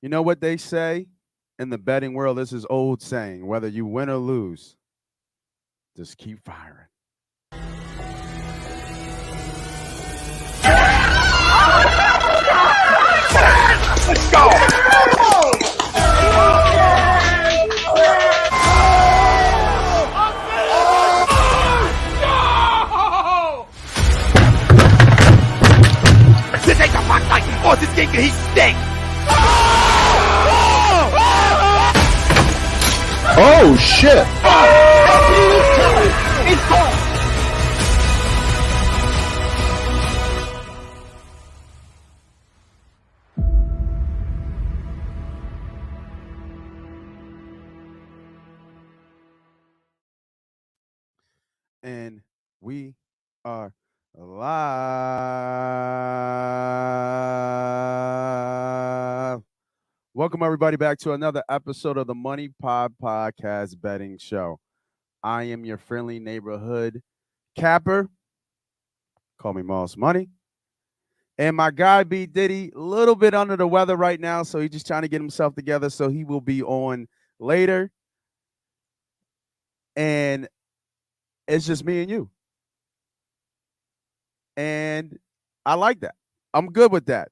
You know what they say in the betting world? This is old saying, whether you win or lose, just keep firing. Let's go! This ain't the Fox fight, or this game he stinks! Oh shit! It's gone! And we are live. Welcome, everybody, back to another episode of the MoneyPot Podcast Betting Show. I am your friendly neighborhood capper. Call me Moss Money. And my guy, B. Diddy, a little bit under the weather right now, so he's just trying to get himself together, so he will be on later. And it's just me and you. And I like that. I'm good with that.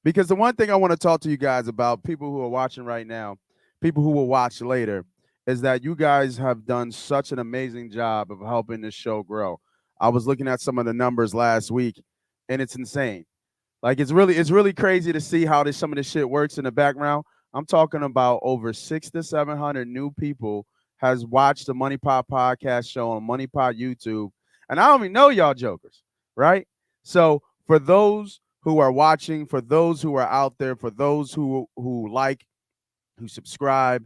Because the one thing I want to talk to you guys about, people who are watching right now, people who will watch later, is that you guys have done such an amazing job of helping this show grow. I was looking at some of the numbers last week, and it's insane. Like it's really crazy to see how some of this shit works in the background. I'm talking about over 600 to 700 new people has watched the MoneyPot Podcast show on MoneyPot YouTube, and I don't even know y'all jokers, right? So for those who are watching, for those who are out there, for those who like, who subscribe,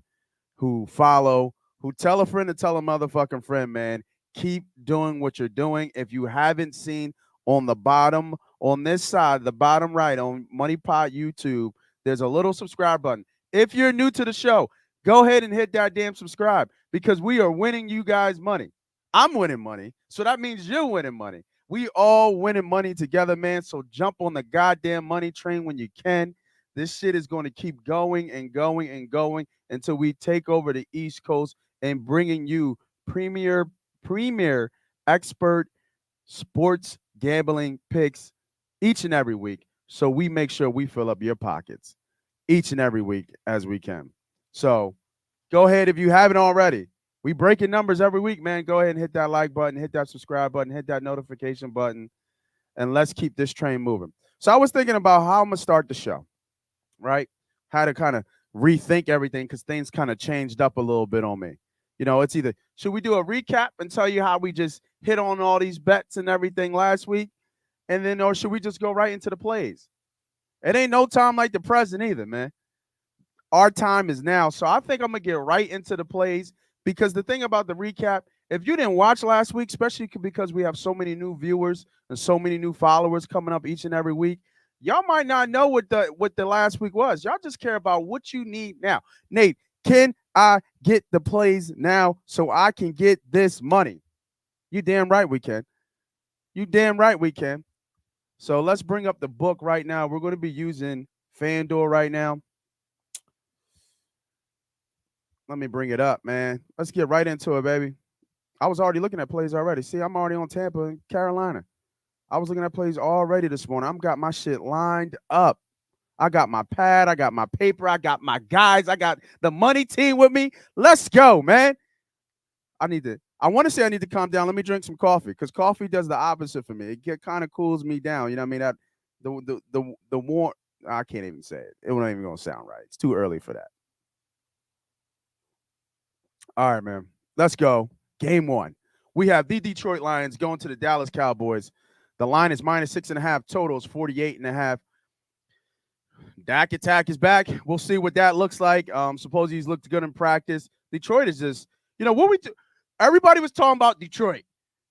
who follow, who tell a friend to tell a motherfucking friend, man, keep doing what you're doing. If you haven't seen on the bottom, on this side, the bottom right on MoneyPot YouTube, there's a little subscribe button. If you're new to the show, go ahead and hit that damn subscribe because we are winning you guys money. I'm winning money, so that means you're winning money. We all winning money together, man. So jump on the goddamn money train when you can. This shit is going to keep going and going and going until we take over the East Coast and bringing you premier expert sports gambling picks each and every week. So we make sure we fill up your pockets each and every week as we can. So go ahead if you haven't already. We breaking numbers every week, man. Go ahead and hit that like button, hit that subscribe button, hit that notification button, and let's keep this train moving. So I was thinking about how I'm going to start the show, right? How to kind of rethink everything because things kind of changed up a little bit on me. You know, it's either should we do a recap and tell you how we just hit on all these bets and everything last week, and then or should we just go right into the plays? It ain't no time like the present either, man. Our time is now. So I think I'm going to get right into the plays because the thing about the recap, if you didn't watch last week, especially because we have so many new viewers and so many new followers coming up each and every week, y'all might not know what the last week was. Y'all just care about what you need now. Nate, can I get the plays now so I can get this money? You damn right we can. You damn right we can. So let's bring up the book right now. We're going to be using FanDuel right now. Let me bring it up, man. Let's get right into it, baby. I was already looking at plays already. See, I'm already on Tampa and Carolina. I was looking at plays already this morning. I've got my shit lined up. I got my pad. I got my paper. I got my guys. I got the money team with me. Let's go, man. I want to say I need to calm down. Let me drink some coffee because coffee does the opposite for me. It kind of cools me down. You know what I mean? The warm. I can't even say it. It wasn't even going to sound right. It's too early for that. All right, man. Let's go. Game one. We have the Detroit Lions going to the Dallas Cowboys. The line is -6.5. Totals 48.5. Dak attack is back. We'll see what that looks like. Suppose he's looked good in practice. Detroit is just, what we do. Everybody was talking about Detroit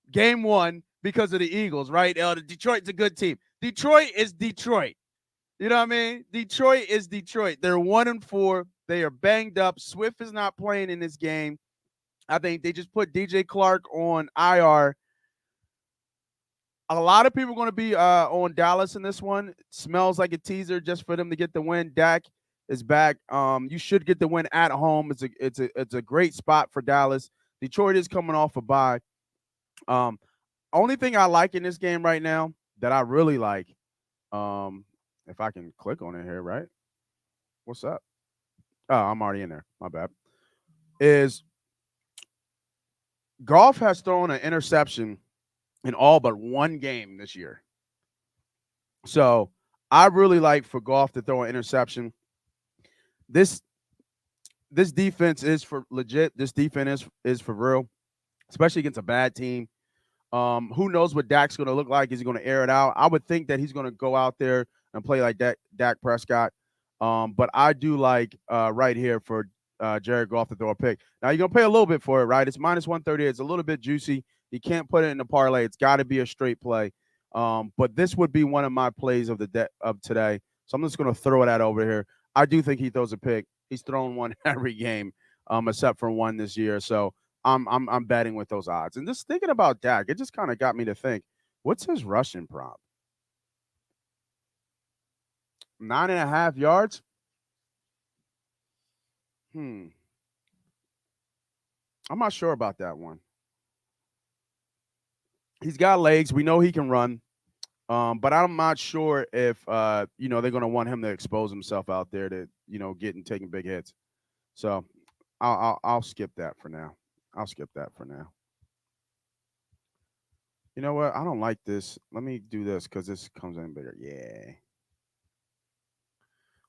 game one because of the Eagles, right? Detroit's a good team. Detroit is Detroit. You know what I mean? Detroit is Detroit. They're 1-4. They are banged up. Swift is not playing in this game. I think they just put DJ Clark on IR. A lot of people are going to be on Dallas in this one. It smells like a teaser just for them to get the win. Dak is back. You should get the win at home. It's a great spot for Dallas. Detroit is coming off a bye. Um, Only thing I like in this game right now that I really like, um, if I can click on it here, right? What's up? Oh, I'm already in there. My bad. Is Golf has thrown an interception in all but one game this year. So I really like for Golf to throw an interception. This this defense is for legit. This defense is for real, especially against a bad team. Who knows what Dak's going to look like? Is he going to air it out? I would think that he's going to go out there and play like Dak Prescott. But I do like right here for Jared Goff to throw a pick. Now you're going to pay a little bit for it, right? It's minus 130. It's a little bit juicy. You can't put it in the parlay. It's got to be a straight play. But this would be one of my plays of of today. So I'm just going to throw that over here. I do think he throws a pick. He's thrown one every game, except for one this year. So I'm betting with those odds. And just thinking about Dak, it just kind of got me to think, what's his rushing prop? 9.5 yards? I'm not sure about that one. He's got legs. We know he can run. But I'm not sure if they're gonna want him to expose himself out there to, getting taking big hits. So I'll skip that for now. I'll skip that for now. You know what? I don't like this. Let me do this because this comes in bigger. Yeah.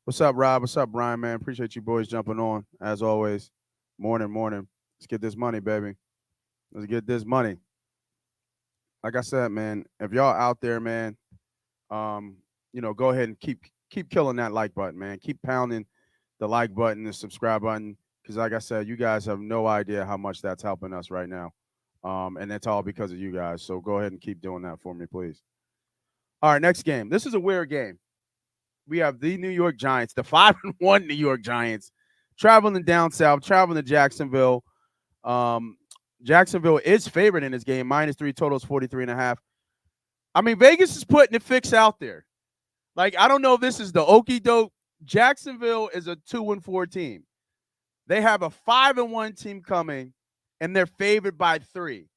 What's up, Rob? What's up, Brian, man? Appreciate you boys jumping on, as always. Morning, morning. Let's get this money, baby. Let's get this money. Like I said, man, if y'all out there, man, go ahead and keep killing that like button, man. Keep pounding the like button, the subscribe button, because like I said, you guys have no idea how much that's helping us right now. And it's all because of you guys. So go ahead and keep doing that for me, please. All right, next game. This is a weird game. We have the New York Giants, the 5-1 New York Giants, traveling down south, traveling to Jacksonville. Jacksonville is favored in this game, -3, totals 43.5. I mean, Vegas is putting the fix out there. Like, I don't know if this is the okie doke. Jacksonville is a 2-4 team. They have a 5-1 team coming, and they're favored by 3.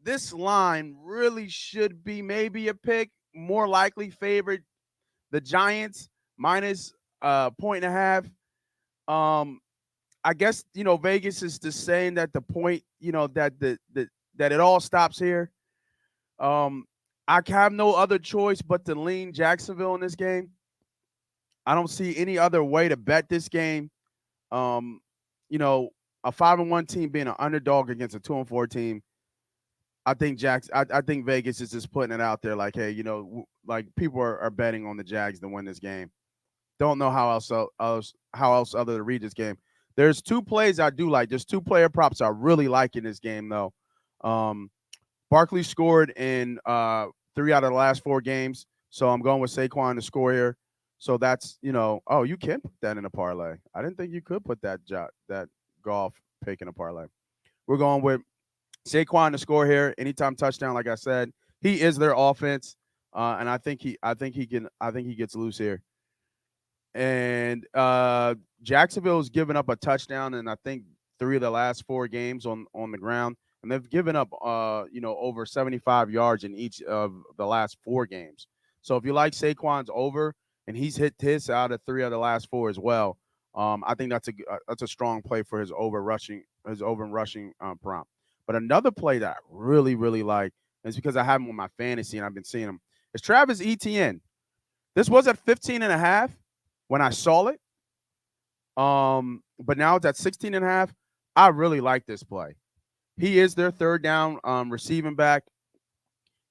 This line really should be maybe a pick. More likely favored the Giants -1.5. I guess Vegas is just saying that the point, that it all stops here. I have no other choice but to lean Jacksonville in this game. I don't see any other way to bet this game. Um, a 5-1 team being an underdog against a 2-4 team. I think I think Vegas is just putting it out there like, hey, like people are betting on the Jags to win this game. Don't know how else other to read this game. There's 2 plays I do like. There's 2 player props I really like in this game though. Barkley scored in 3 out of the last 4 games, so I'm going with Saquon to score here. So that's oh, you can put that in a parlay. I didn't think you could put that Golf pick in a parlay. We're going with Saquon to score here, anytime touchdown. Like I said, he is their offense, and I think he gets loose here. And Jacksonville's given up a touchdown in I think 3 of the last 4 games on the ground, and they've given up over 75 yards in each of the last 4 games. So if you like Saquon's over, and he's hit his out of 3 of the last 4 as well, I think that's a strong play for his over rushing prompt. But another play that I really, really like is because I have him on my fantasy and I've been seeing him. Is Travis Etienne. This was at 15.5 when I saw it. But now it's at 16.5. I really like this play. He is their third down receiving back.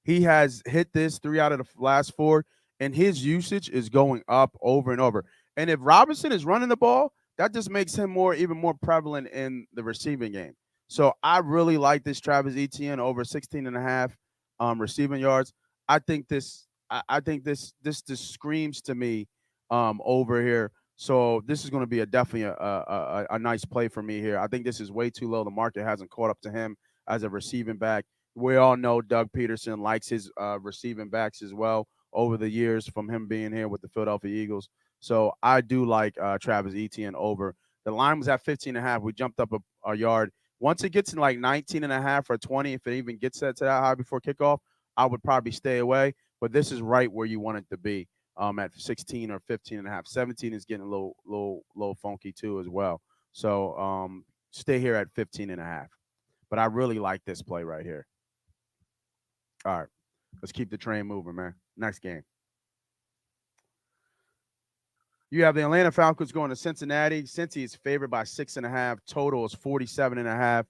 He has hit this 3 out of the last 4, and his usage is going up over and over. And if Robinson is running the ball, that just makes him even more prevalent in the receiving game. So I really like this Travis Etienne over 16.5 receiving yards. I think this just screams to me over here. So this is going to be definitely a nice play for me here. I think this is way too low. The market hasn't caught up to him as a receiving back. We all know Doug Peterson likes his receiving backs as well over the years from him being here with the Philadelphia Eagles. So I do like Travis Etienne over. The line was at 15 and a half. We jumped up a yard. Once it gets in like 19 and a half or 20, if it even gets set to that high before kickoff, I would probably stay away. But this is right where you want it to be at 16 or 15 and a half. 17 is getting a little funky too as well. So stay here at 15 and a half. But I really like this play right here. All right. Let's keep the train moving, man. Next game. You have the Atlanta Falcons going to Cincinnati. Cincy is favored by 6.5. Total is 47.5.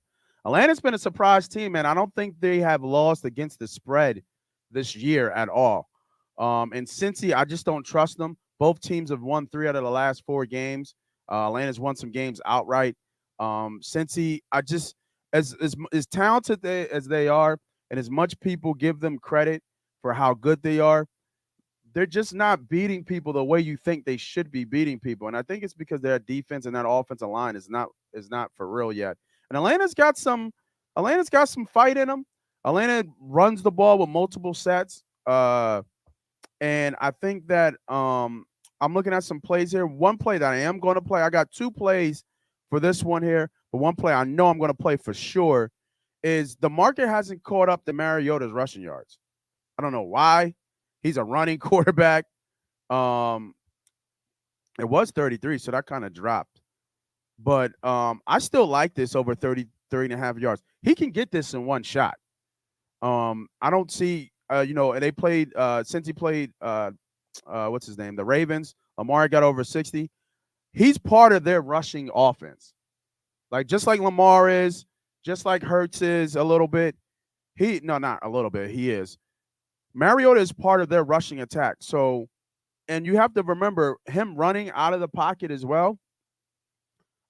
Atlanta's been a surprise team, man. I don't think they have lost against the spread this year at all. And Cincy, I just don't trust them. Both teams have won 3 out of the last 4 games. Atlanta's won some games outright. Cincy, I just as talented as they are, and as much people give them credit for how good they are, they're just not beating people the way you think they should be beating people. And I think it's because their defense and that offensive line is not for real yet. And Atlanta's got some fight in them. Atlanta runs the ball with multiple sets. And I think that I'm looking at some plays here. One play that I am going to play. I got 2 plays for this one here, but one play I know I'm going to play for sure is the market hasn't caught up to Mariota's rushing yards. I don't know why. He's a running quarterback. It was 33, so that kind of dropped. But I still like this over 30 and a half yards. He can get this in one shot. I don't see, and they played, since he played, what's his name? The Ravens. Lamar got over 60. He's part of their rushing offense. Like, just like Lamar is, just like Hurts is a little bit. Not a little bit. He is. Mariota is part of their rushing attack. So, and you have to remember him running out of the pocket as well.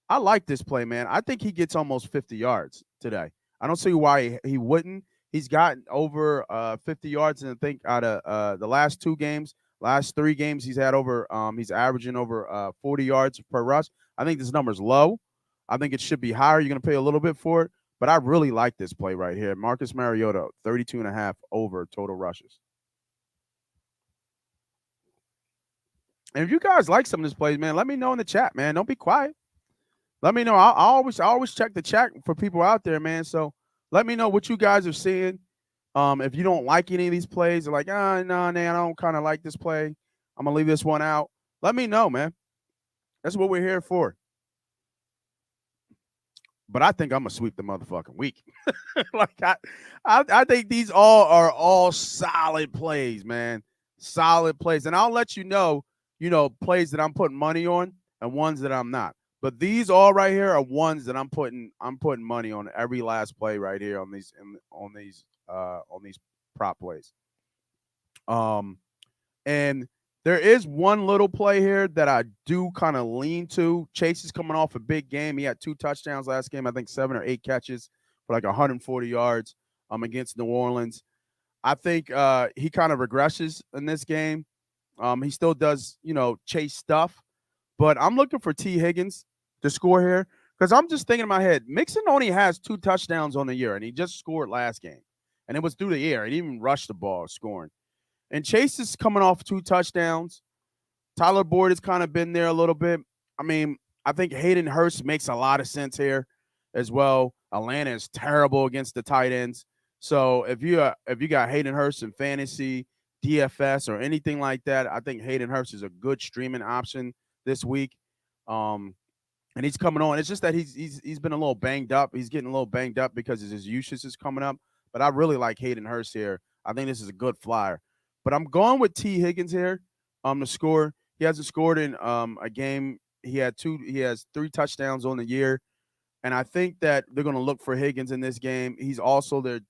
I like this play, man. I think he gets almost 50 yards today. I don't see why he wouldn't. He's gotten over 50 yards, and I think out of the last 2 games, last 3 games, he's had over. He's averaging over 40 yards per rush. I think this number's low. I think it should be higher. You're going to pay a little bit for it, but I really like this play right here. Marcus Mariota, 32 and a half over total rushes. And if you guys like some of this plays, man, let me know in the chat, man. Don't be quiet. Let me know. I always check the chat for people out there, man. So let me know what you guys are seeing. If you don't like any of these plays, like, no, man, I don't kind of like this play. I'm gonna leave this one out. Let me know, man. That's what we're here for. But I think I'm gonna sweep the motherfucking week. Like I think these are all solid plays, man. Solid plays, and I'll let you know, plays that I'm putting money on and ones that I'm not. But these all right here are ones that I'm putting money on every last play right here on these prop plays. And there is one little play here that I do kind of lean to. Chase is coming off a big game. He had 2 touchdowns last game. I think 7 or 8 catches for like 140 yards against New Orleans. I think he kind of regresses in this game. He still does, Chase stuff. But I'm looking for T. Higgins to score here because I'm just thinking in my head, Mixon only has 2 touchdowns on the year, and he just scored last game. And it was through the air. He didn't even rush the ball scoring. And Chase is coming off 2 touchdowns. Tyler Boyd has kind of been there a little bit. I mean, I think Hayden Hurst makes a lot of sense here as well. Atlanta is terrible against the tight ends. So if you got Hayden Hurst in fantasy, DFS, or anything like that, I think Hayden Hurst is a good streaming option this week. And he's coming on. It's just that he's been a little banged up. He's getting a little banged up because his usage is coming up. But I really like Hayden Hurst here. I think this is a good flyer. But I'm going with T. Higgins here to score. He hasn't scored in a game. He has 3 touchdowns on the year. And I think that they're going to look for Higgins in this game. He's also their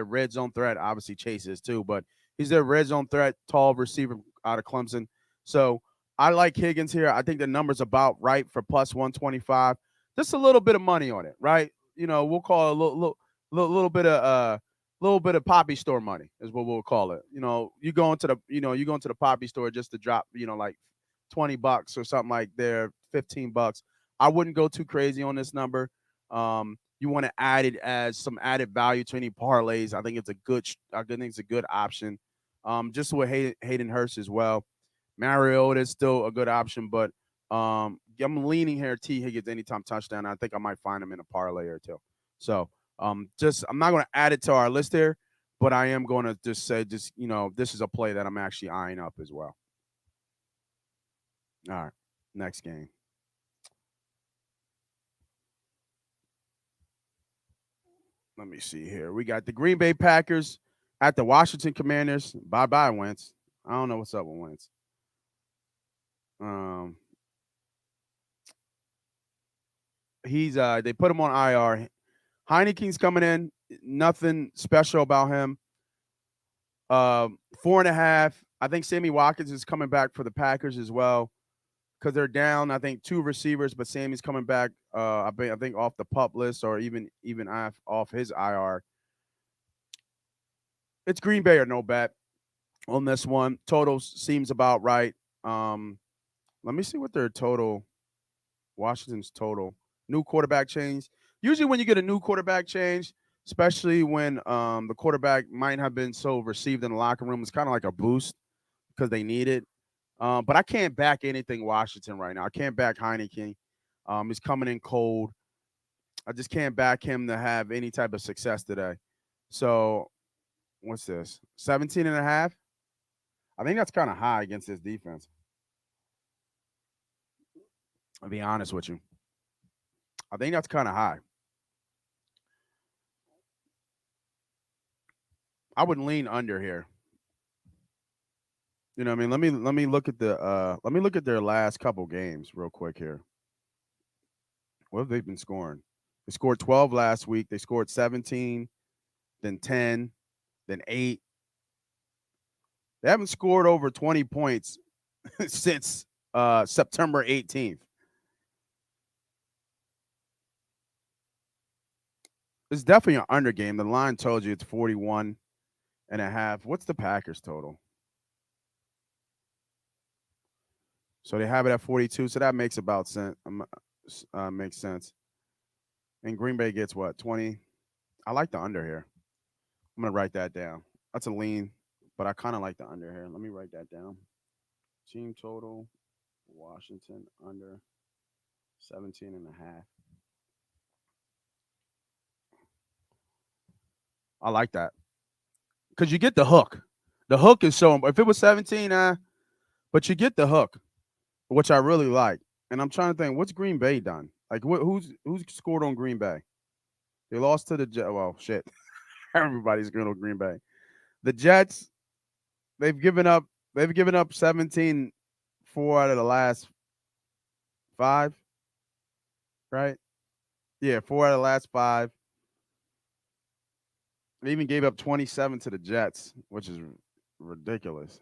red zone threat. Obviously, Chase is too, but he's their red zone threat, tall receiver out of Clemson. So I like Higgins here. I think the number's about right for plus 125. Just a little bit of money on it, right? We'll call it a little bit of poppy store money is what we'll call it. You go into the poppy store just to drop, like $20 or something like there, $15. I wouldn't go too crazy on this number. You want to add it as some added value to any parlays. I think it's a good option. Just with Hayden Hurst as well. Mariota is still a good option, but I'm leaning here T Higgins anytime touchdown. I think I might find him in a parlay or two. So just I'm not going to add it to our list here, but I am going to just say this is a play that I'm actually eyeing up as well. All right, next game. Let me see here. We got the Green Bay Packers at the Washington Commanders. Bye Wentz. I don't know what's up with Wentz. They put him on IR. Heineke's coming in. Nothing special about him. 4.5. I think Sammy Watkins is coming back for the Packers as well because they're down. I think 2 receivers, but Sammy's coming back. I think off the pup list or even off his IR. It's Green Bay or no bet on this one. Total seems about right. Let me see what their total. Washington's total. New quarterback change. Usually when you get a new quarterback change, especially when the quarterback might have been so received in the locker room, it's kind of like a boost because they need it. But I can't back anything Washington right now. I can't back Heineke. He's coming in cold. I just can't back him to have any type of success today. So what's this? 17.5? I think that's kind of high against this defense. I'll be honest with you. I think that's kind of high. I would lean under here. You know what I mean? Let me look at their last couple games real quick here. What have they been scoring? They scored 12 last week. They scored 17, then 10, then 8. They haven't scored over 20 points since September 18th. It's definitely an under game. The line told you it's 41.5. What's the Packers total? So they have it at 42. So that makes about sense. Makes sense. And Green Bay gets what? 20. I like the under here. I'm gonna write that down. That's a lean, but I kind of like the under here. Let me write that down. Team total, Washington under 17.5. I like that because you get the hook. The hook is so. If it was 17, but you get the hook, which I really like. And I'm trying to think, what's Green Bay done? Like, who's scored on Green Bay? They lost to the Jets. Well, shit, everybody's going on Green Bay. The Jets, they've given up 17 4 out of the last 5, right? Yeah, 4 out of the last 5. They even gave up 27 to the Jets, which is ridiculous.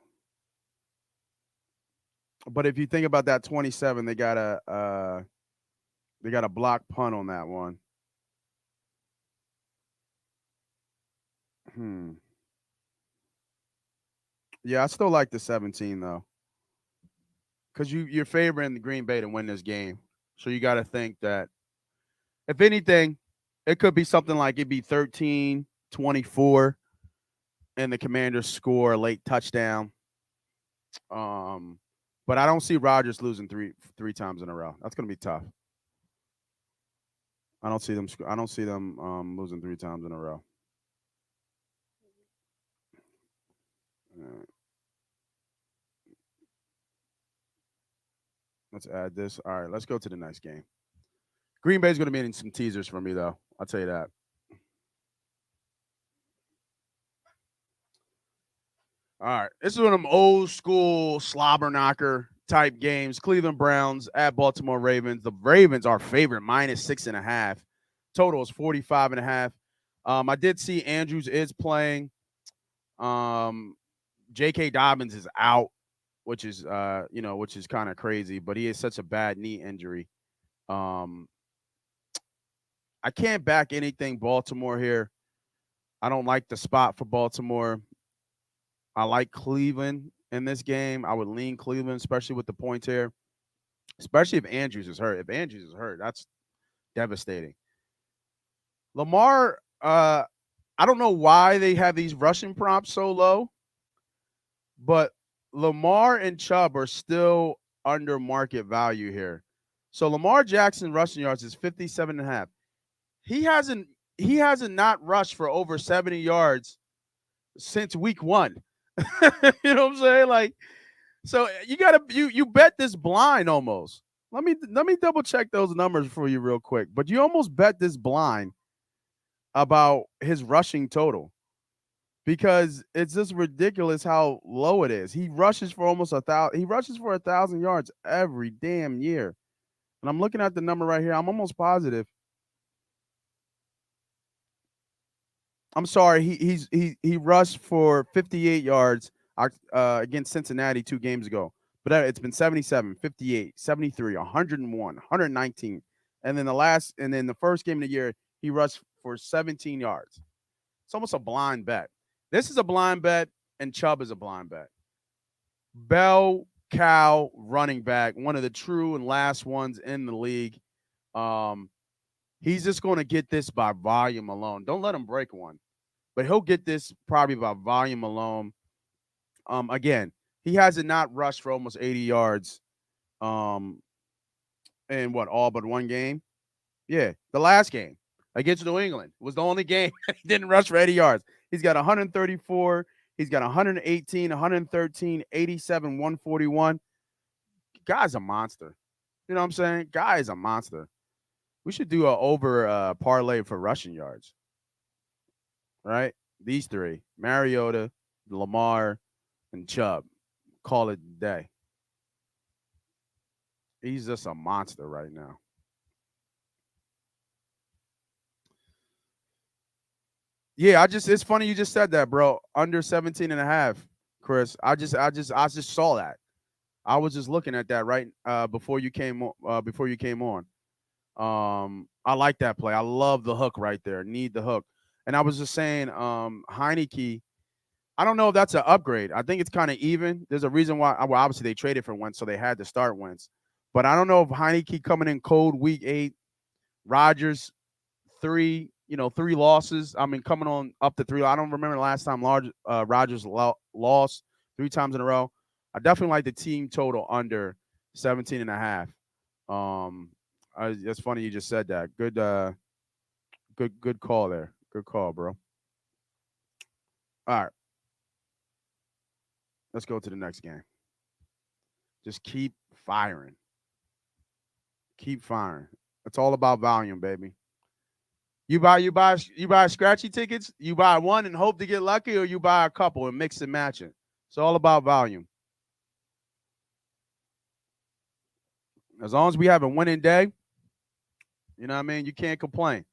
But if you think about that 27, they got a block punt on that one. Yeah, I still like the 17 though, because you're favoring the Green Bay to win this game. So you got to think that if anything, it could be something like it'd be 13-24, and the Commanders score a late touchdown. But I don't see Rodgers losing three times in a row. That's gonna be tough. I don't see them losing 3 times in a row. Let's add this. All right, let's go to the next game. Green Bay's going to be in some teasers for me, though. I'll tell you that. All right, this is one of them old school slobber knocker type games. Cleveland Browns at Baltimore Ravens. The Ravens are favorite -6.5. Total is 45.5. I did see Andrews is playing. J.K. Dobbins is out, which is kind of crazy, but he has such a bad knee injury. I can't back anything Baltimore here. I don't like the spot for Baltimore. I like Cleveland in this game. I would lean Cleveland, especially with the points here, especially if Andrews is hurt. If Andrews is hurt, that's devastating. Lamar, I don't know why they have these rushing props so low. but Lamar and Chubb are still under market value here. So Lamar Jackson rushing yards is 57 and a half. He hasn't he hasn't not rushed for over 70 yards since week 1. You know what I'm saying? Like, so you got to you bet this blind almost. Let me double check those numbers for you real quick. But you almost bet this blind about his rushing total because it's just ridiculous how low it is. He rushes for almost 1,000. He rushes for 1,000 yards every damn year. And I'm looking at the number right here. I'm almost positive. I'm sorry. He rushed for 58 yards against Cincinnati 2 games ago. But it's been 77, 58, 73, 101, 119. And then the first game of the year, he rushed for 17 yards. It's almost a blind bet. This is a blind bet, and Chubb is a blind bet. Bell cow running back, one of the true and last ones in the league. Um, he's just going to get this by volume alone. Don't let him break one, but he'll get this probably by volume alone. Again, he hasn't not rushed for almost 80 yards. Um, in what all but one game? Yeah, the last game against New England was the only game he didn't rush for 80 yards. He's got 134. He's got 118, 113, 87, 141. Guy's a monster. You know what I'm saying? Guy is a monster. We should do a over parlay for rushing yards, right? These three: Mariota, Lamar, and Chubb. Call it a day. He's just a monster right now. Yeah, it's funny you just said that, bro. Under 17 and a half, Chris. I just saw that. I was just looking at that right before you came on. I like that play. I love the hook right there. Need the hook. And I was just saying, Heineke, I don't know if that's an upgrade. I think it's kind of even. There's a reason why. Well, obviously they traded for Wentz, so they had to start Wentz. But I don't know if Heineke coming in cold week 8, Rodgers 3 losses. I mean, coming on up to 3. I don't remember the last time Rodgers lost 3 times in a row. I definitely like the team total under 17 and a half. It's funny you just said that. Good call there. Good call, bro. All right, let's go to the next game. Just keep firing. Keep firing. It's all about volume, baby. You buy scratchy tickets. You buy one and hope to get lucky, or you buy a couple and mix and match it. It's all about volume. As long as we have a winning day, you know what I mean. You can't complain.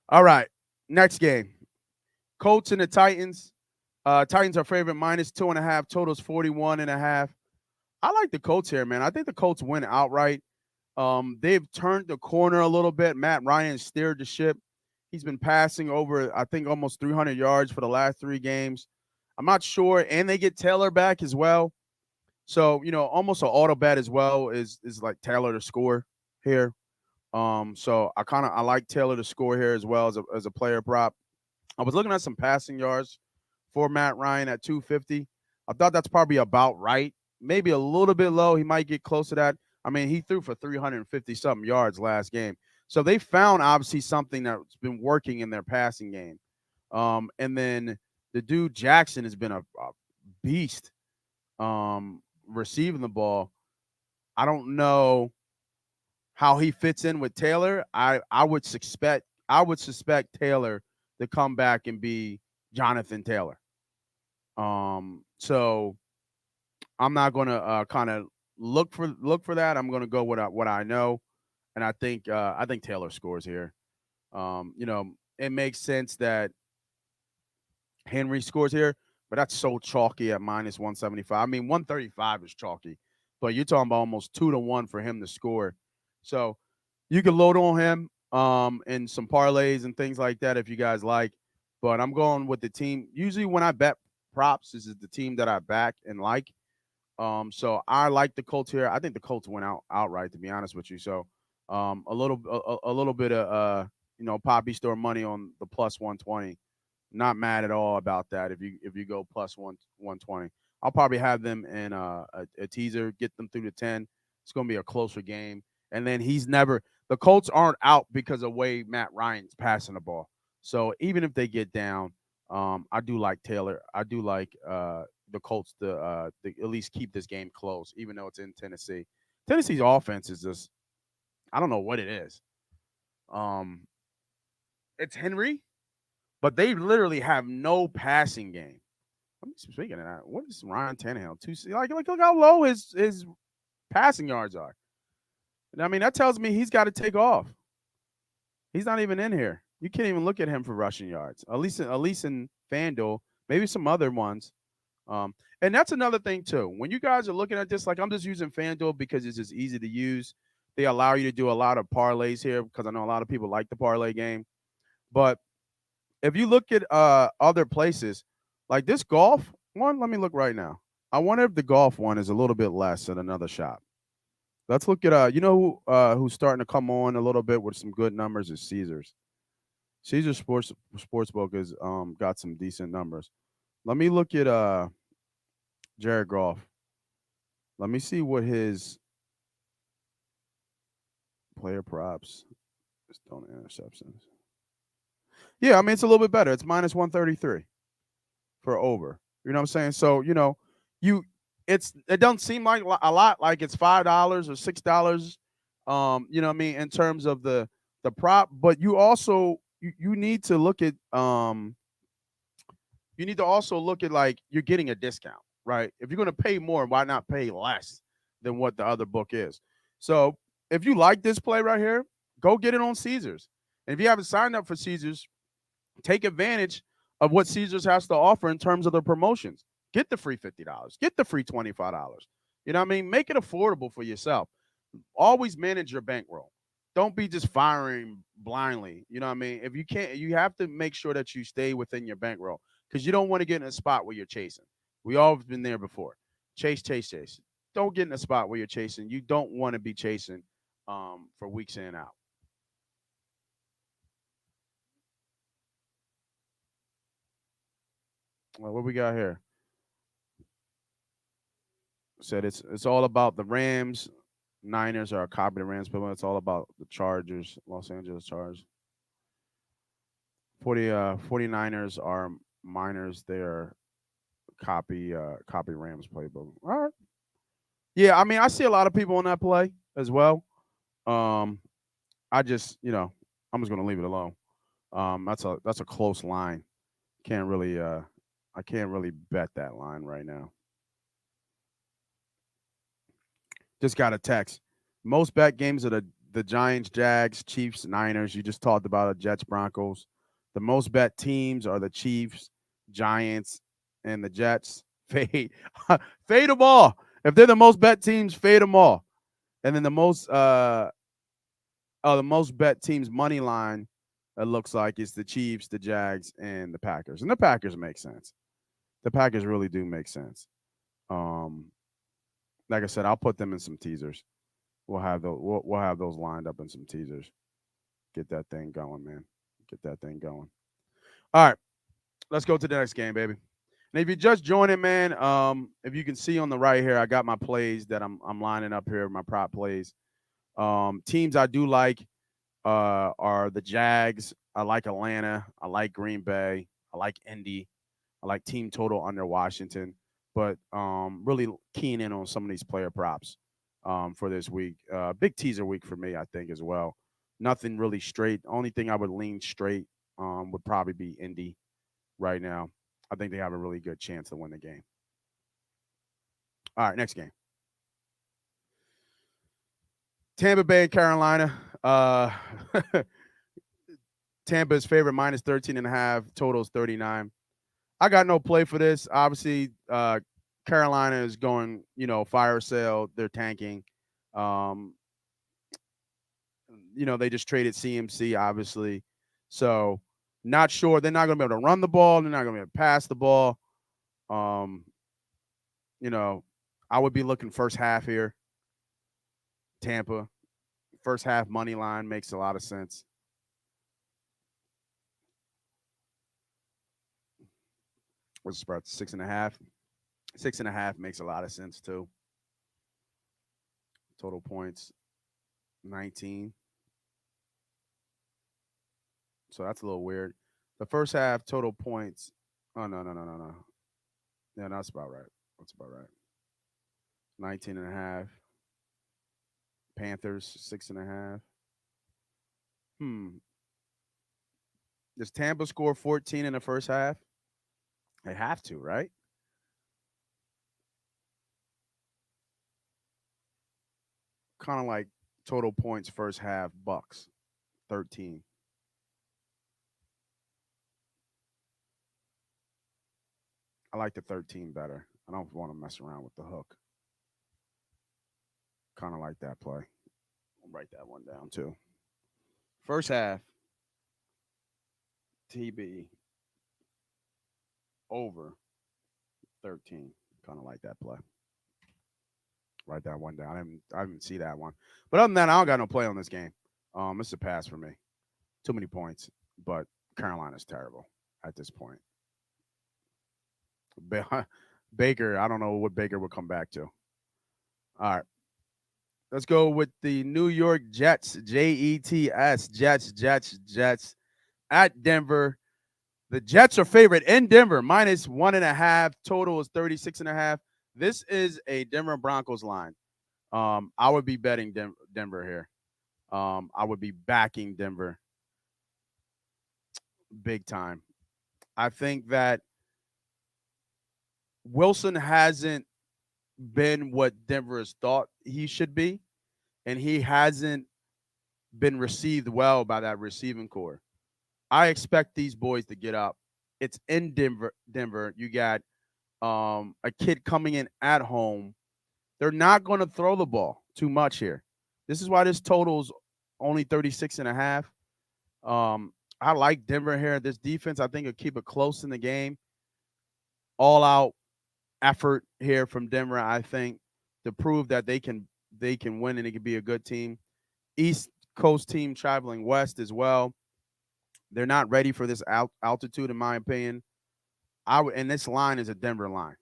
All right, next game. Colts and the Titans. Titans are favorite -2.5. Totals 41.5. I like the Colts here, man. I think the Colts win outright. They've turned the corner a little bit. Matt Ryan steered the ship. He's been passing over, I think, almost 300 yards for the last 3 games. I'm not sure, and they get Taylor back as well. So almost an auto bet as well is like Taylor to score here. So I like Taylor to score here as well as a player prop. I was looking at some passing yards for Matt Ryan at 250. I thought that's probably about right. Maybe a little bit low. He might get close to that. I mean, he threw for 350 something yards last game. So they found obviously something that's been working in their passing game. And then the dude Jackson has been a beast receiving the ball. I don't know how he fits in with Taylor. I would suspect Taylor to come back and be Jonathan Taylor. So I'm not going to kind of look for that. I'm going to go with what I know, and I think Taylor scores here. It makes sense that Henry scores here, but that's so chalky at -175. I mean, 135 is chalky, but you're talking about almost 2-1 for him to score. So you can load on him and some parlays and things like that if you guys like. But I'm going with the team. Usually when I bet props, this is the team that I back and like. So I like the Colts here. I think the Colts went outright, to be honest with you. So a little bit of Poppy Store money on the +120 Not mad at all about that. If you go plus 120, I'll probably have them in a teaser, get them through the 10. It's going to be a closer game. And then the Colts aren't out because of way Matt Ryan's passing the ball. So even if they get down, I do like Taylor. I do like the Colts to at least keep this game close, even though it's in Tennessee. Tennessee's offense is just, I don't know what it is. Um, it's Henry, but they literally have no passing game. Speaking of that, what is Ryan Tannehill? Look how low his passing yards are. I mean, that tells me he's got to take off. He's not even in here. You can't even look at him for rushing yards. At least in FanDuel, maybe some other ones. And that's another thing too. When you guys are looking at this, like I'm just using FanDuel because it's just easy to use. They allow you to do a lot of parlays here because I know a lot of people like the parlay game. But if you look at other places, like this golf one, let me look right now. I wonder if the golf one is a little bit less than another shop. Let's look at who's starting to come on a little bit with some good numbers is Caesars. Caesars Sportsbook has got some decent numbers. Let me look at Jared Goff. Let me see what his player props is throwing interceptions. Yeah, I mean it's a little bit better. It's minus 133 for over. You know what I'm saying? So, you it doesn't seem like a lot, like it's $5 or $6, you know what I mean, in terms of the prop, but you also you need to look at you need to also look at like you're getting a discount, right? If you're going to pay more, why not pay less than what the other book is? So if you like this play right here, go get it on Caesars. And if you haven't signed up for Caesars, take advantage of what Caesars has to offer in terms of their promotions. Get the free $50, get the free $25. You know what I mean? Make it affordable for yourself. Always manage your bankroll. Don't be just firing blindly. You know what I mean? If you can't, you have to make sure that you stay within your bankroll because you don't want to get in a spot where you're chasing. We all have been there before. Chase, chase, chase. Don't get in a spot where you're chasing. You don't want to be chasing for weeks in and out. Well, what we got here? Said it's all about the Rams. Niners are a copy of the Rams, but it's all about the Chargers, Los Angeles Chargers. 49ers are miners. They are copy Rams playbook. All right. Yeah, I mean, I see a lot of people on that play as well. Um, I just, I'm just gonna leave it alone. That's a close line. Can't really I can't really bet that line right now. Just got a text. Most bet games are the Giants, Jags, Chiefs, Niners. You just talked about it, Jets, Broncos. The most bet teams are the Chiefs, Giants, and the Jets. Fade, fade them all. If they're the most bet teams, fade them all. And then the most bet teams money line, it looks like is the Chiefs, the Jags, and the Packers. And the Packers make sense. The Packers really do make sense. Um, like I said, I'll put them in some teasers. We'll have those lined up in some teasers. Get that thing going, man. Get that thing going. All right, let's go to the next game, baby. And if you just joining, man, if you can see on the right here, I got my plays that I'm lining up here, my prop plays. Teams I do like are the Jags. I like Atlanta. I like Green Bay. I like Indy. I like team total under Washington. But really keying in on some of these player props for this week. Big teaser week for me, I think, as well. Nothing really straight. Only thing I would lean straight would probably be Indy right now. I think they have a really good chance to win the game. All right, next game. Tampa Bay and Carolina. Tampa's favorite minus 13.5. Total is 39. I got no play for this. Obviously, Carolina is going, fire sale. They're tanking. Um, they just traded CMC, obviously. So, not sure. They're not going to be able to run the ball. They're not going to be able to pass the ball. Um, I would be looking first half here. Tampa. First half money line makes a lot of sense. What's the spread? 6.5. 6.5 makes a lot of sense too. Total points 19. So that's a little weird. The first half total points. Oh no. Yeah, that's about right. That's about right. 19 and a half. Panthers 6.5. Hmm. Does Tampa score 14 in the first half? They have to, right? Kind of like total points first half Bucks 13. I like the 13 better. I don't want to mess around with the hook. Kind of like that play. I'll write that one down too. First half TB over 13. Kind of like that play. Write that one down. I didn't see that one. But other than that, I don't got no play on this game. It's a pass for me. Too many points. But Carolina's terrible at this point. Baker, I don't know what Baker would come back to. All right. Let's go with the New York Jets. Jets. Jets at Denver. The Jets are favorite in Denver, minus 1.5. Total is 36.5. This is a Denver Broncos line. I would be betting Denver here. I would be backing Denver big time. I think that Wilson hasn't been what Denver has thought he should be, and he hasn't been received well by that receiving core. I expect these boys to get up. It's in Denver. You got a kid coming in at home. They're not going to throw the ball too much here. This is why this total's only 36.5. I like Denver here. This defense, I think, will keep it close in the game. All out effort here from Denver, I think, to prove that they can win and it can be a good team. East Coast team traveling west as well. They're not ready for this altitude, in my opinion. And this line is a Denver line,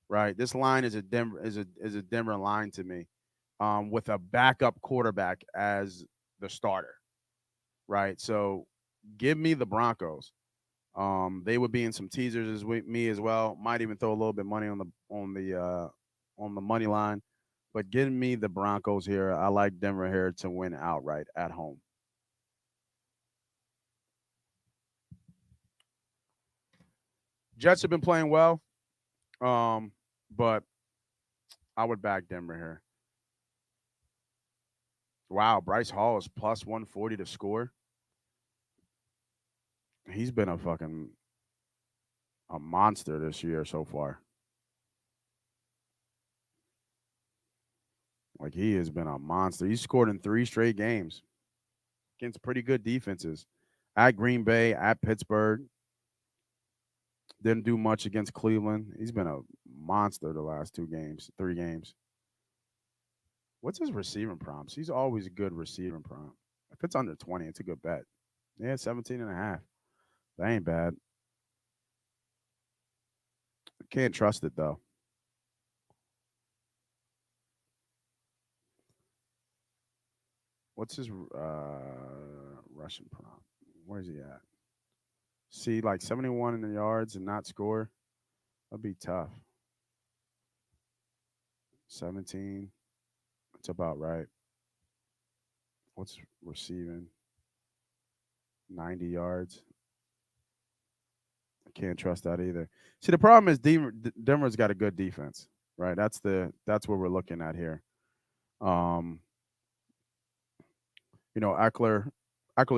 right? This line is a Denver line to me, with a backup quarterback as the starter, right? So give me the Broncos. They would be in some teasers as me as well. Might even throw a little bit of money on the money line, but give me the Broncos here. I like Denver here to win outright at home. Jets have been playing well, but I would back Denver here. Wow, Bryce Hall is plus 140 to score. He's been a monster this year so far. Like he has been a monster. He's scored in 3 straight games against pretty good defenses. At Green Bay, at Pittsburgh, didn't do much against Cleveland. He's been a monster the last 2 games, 3 games. What's his receiving prompts? He's always a good receiving prompt. If it's under 20, it's a good bet. Yeah, 17.5. That ain't bad. Can't trust it though. What's his rushing prompt? Where's he at? See, like 71 in the yards and not score. That'd be tough. 17. That's about right. What's receiving? 90 yards. I can't trust that either. See, the problem is Denver's got a good defense, right? That's what we're looking at here. Um, Eckler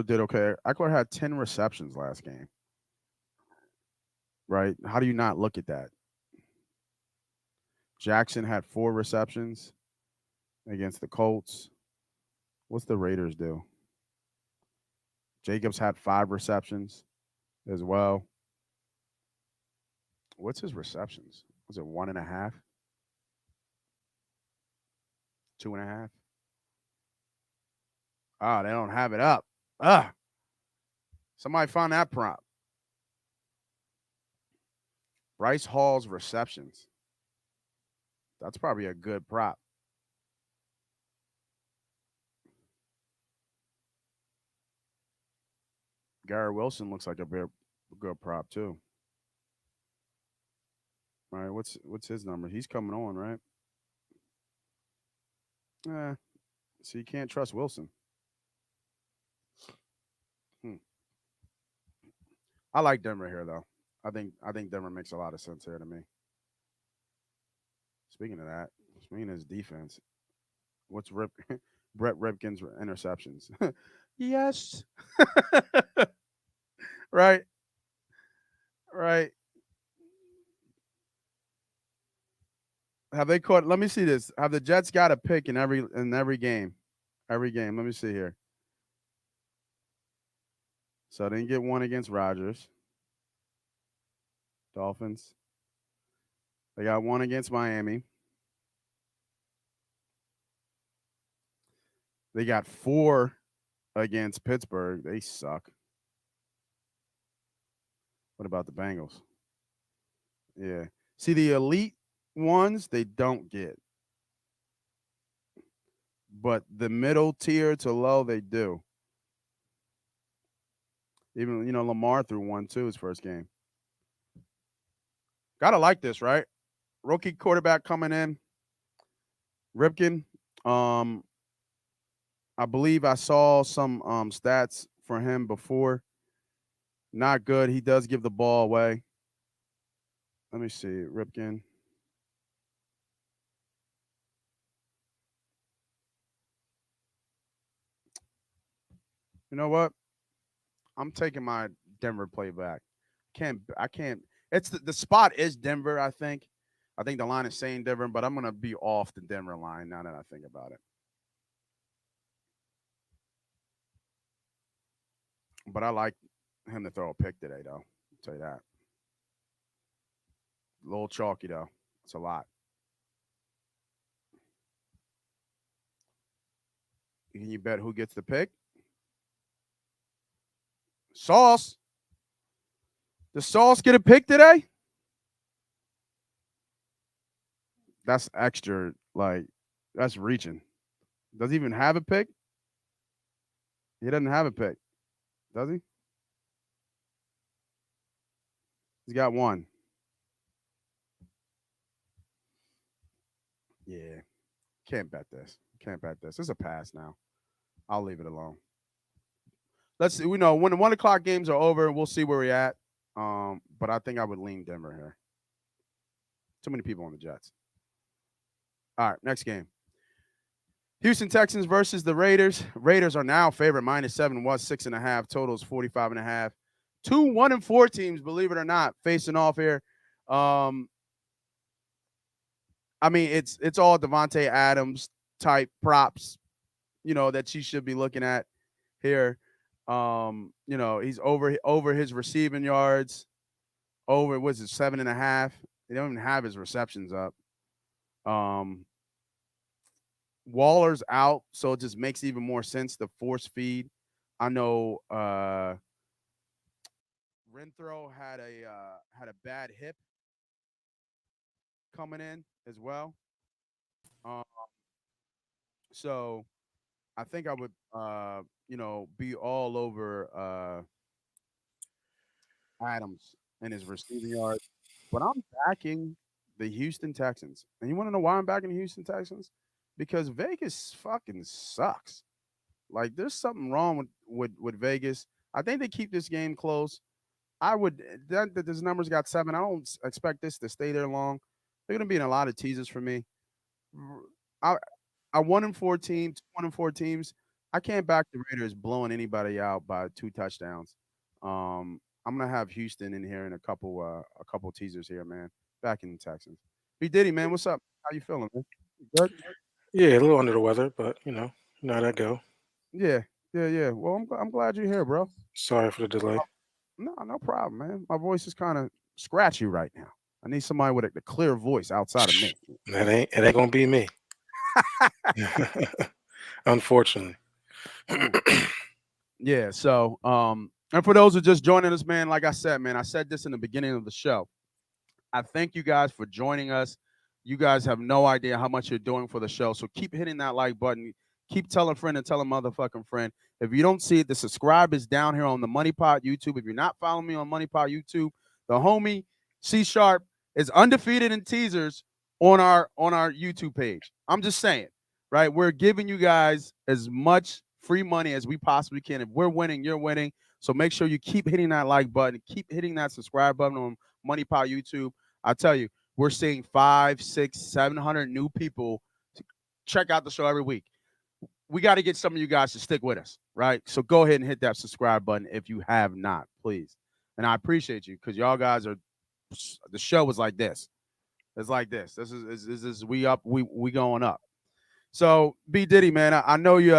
did okay. Eckler had 10 receptions last game, right? How do you not look at that? Jackson had 4 receptions against the Colts. What's the Raiders do? Jacobs had 5 receptions as well. What's his receptions? Was it 1.5? 2.5? Oh, they don't have it up. Ah, somebody found that prop. Bryce Hall's receptions. That's probably a good prop. Garrett Wilson looks like a very good prop too. All right, what's his number? He's coming on, right? So you can't trust Wilson. Hmm. I like Denver here though. I think Denver makes a lot of sense here to me. Speaking of that, speaking of his defense, what's Brett Ripken's interceptions? Yes. Right, right. Have they caught? Let me see this. Have the Jets got a pick in every game? Every game. Let me see here. So they didn't get one against Rodgers, Dolphins. They got one against Miami. They got four against Pittsburgh. They suck. What about the Bengals? Yeah. See, the elite ones, they don't get. But the middle tier to low, they do. Even, Lamar threw one too his first game. Gotta like this, right? Rookie quarterback coming in. Ripken. Um, I believe I saw some stats for him before. Not good. He does give the ball away. Let me see. Ripken. You know what? I'm taking my Denver play back. I can't. It's the spot is Denver, I think. I think the line is saying Denver, but I'm gonna be off the Denver line now that I think about it. But I like him to throw a pick today, though. I'll tell you that. A little chalky though. It's a lot. Can you bet who gets the pick? Sauce. Does Sauce get a pick today? That's extra. Like, that's reaching. Does he even have a pick? He doesn't have a pick, does he? He's got one. Yeah. Can't bet this. Can't bet this. It's a pass now. I'll leave it alone. Let's see. We know when the 1 o'clock games are over, we'll see where we're at. But I think I would lean Denver here. Too many people on the Jets. All right, next game. Houston Texans versus the Raiders. Raiders are now favorite -7, was 6.5. Totals 45.5. Two 1-4 teams, believe it or not, facing off here. I mean, it's all Devontae Adams type props, that you should be looking at here. He's over his receiving yards. Over was it 7.5? They don't even have his receptions up. Waller's out, so it just makes even more sense to force feed. I know Renthro had a bad hip coming in as well. Um, so I think I would be all over Adams and his receiving yards. But I'm backing the Houston Texans. And you want to know why I'm backing the Houston Texans? Because Vegas fucking sucks. Like there's something wrong with Vegas. I think they keep this game close. I would that this numbers got 7. I don't expect this to stay there long. They're gonna be in a lot of teasers for me. I I 1-4 teams, 1-4 teams. I can't back the Raiders blowing anybody out by 2 touchdowns. I'm gonna have Houston in here in a couple teasers here, man. Back in the Texans. B Diddy, man, what's up? How you feeling, man? You good? Yeah, a little under the weather, but you know how that go. Yeah, yeah, yeah. Well, I'm glad you're here, bro. Sorry for the delay. No, no problem, man. My voice is kind of scratchy right now. I need somebody with a clear voice outside of me. It ain't gonna be me. Unfortunately. Yeah. So, and for those who just joining us, man, like I said, man, I said this in the beginning of the show. I thank you guys for joining us. You guys have no idea how much you're doing for the show. So keep hitting that like button. Keep telling a friend and tell a motherfucking friend. If you don't see it, the subscribe is down here on the MoneyPot YouTube. If you're not following me on MoneyPot YouTube, the homie C Sharp is undefeated in teasers on our YouTube page. I'm just saying, right? We're giving you guys as much free money as we possibly can. If we're winning, you're winning. So make sure you keep hitting that like button, keep hitting that subscribe button on MoneyPot YouTube. I tell you, we're seeing 5, 6, 700 new people check out the show every week. We got to get some of you guys to stick with us, right? So go ahead and hit that subscribe button if you have not, please. And I appreciate you because y'all guys are. The show is like this. It's like this. This is we up. We going up. So B Diddy, man, I know you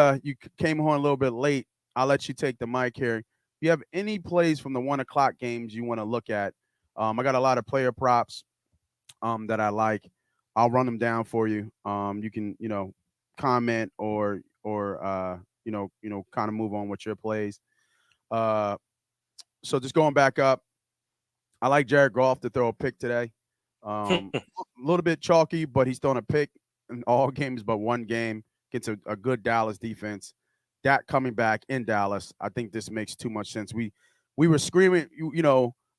came on a little bit late. I'll let you take the mic here. If you have any plays from the 1 o'clock games you want to look at, I got a lot of player props that I like. I'll run them down for you. You can comment or kind of move on with your plays. Uh, so just going back up, I like Jared Goff to throw a pick today. A little bit chalky, but he's thrown a pick in all games but one game against a good Dallas defense. Dak coming back in Dallas, I think this makes too much sense. We were screaming,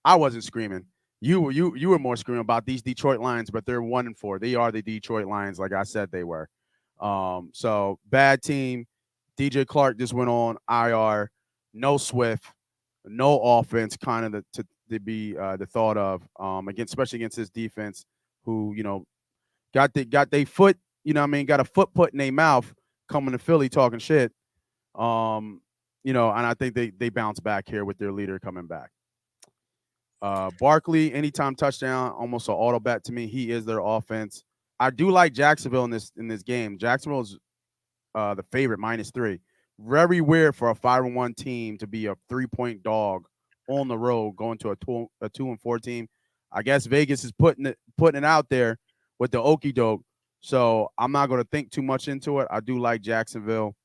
I wasn't screaming. You were more screaming about these Detroit Lions, but they're 1-4. They are the Detroit Lions, like I said they were. So bad team. DJ Clark just went on IR. No Swift, no offense, kind of to be the thought of against, especially against this defense, who got their foot, got a foot put in their mouth coming to Philly talking shit. And I think they bounce back here with their leader coming back. Barkley, anytime touchdown, almost an auto bet to me. He is their offense. I do like Jacksonville in this game. Jacksonville's the favorite, -3. Very weird for a 5-1 team to be a 3-point dog on the road going to a 2-4 team. I guess Vegas is putting it out there with the okey doke. So I'm not going to think too much into it. I do like Jacksonville.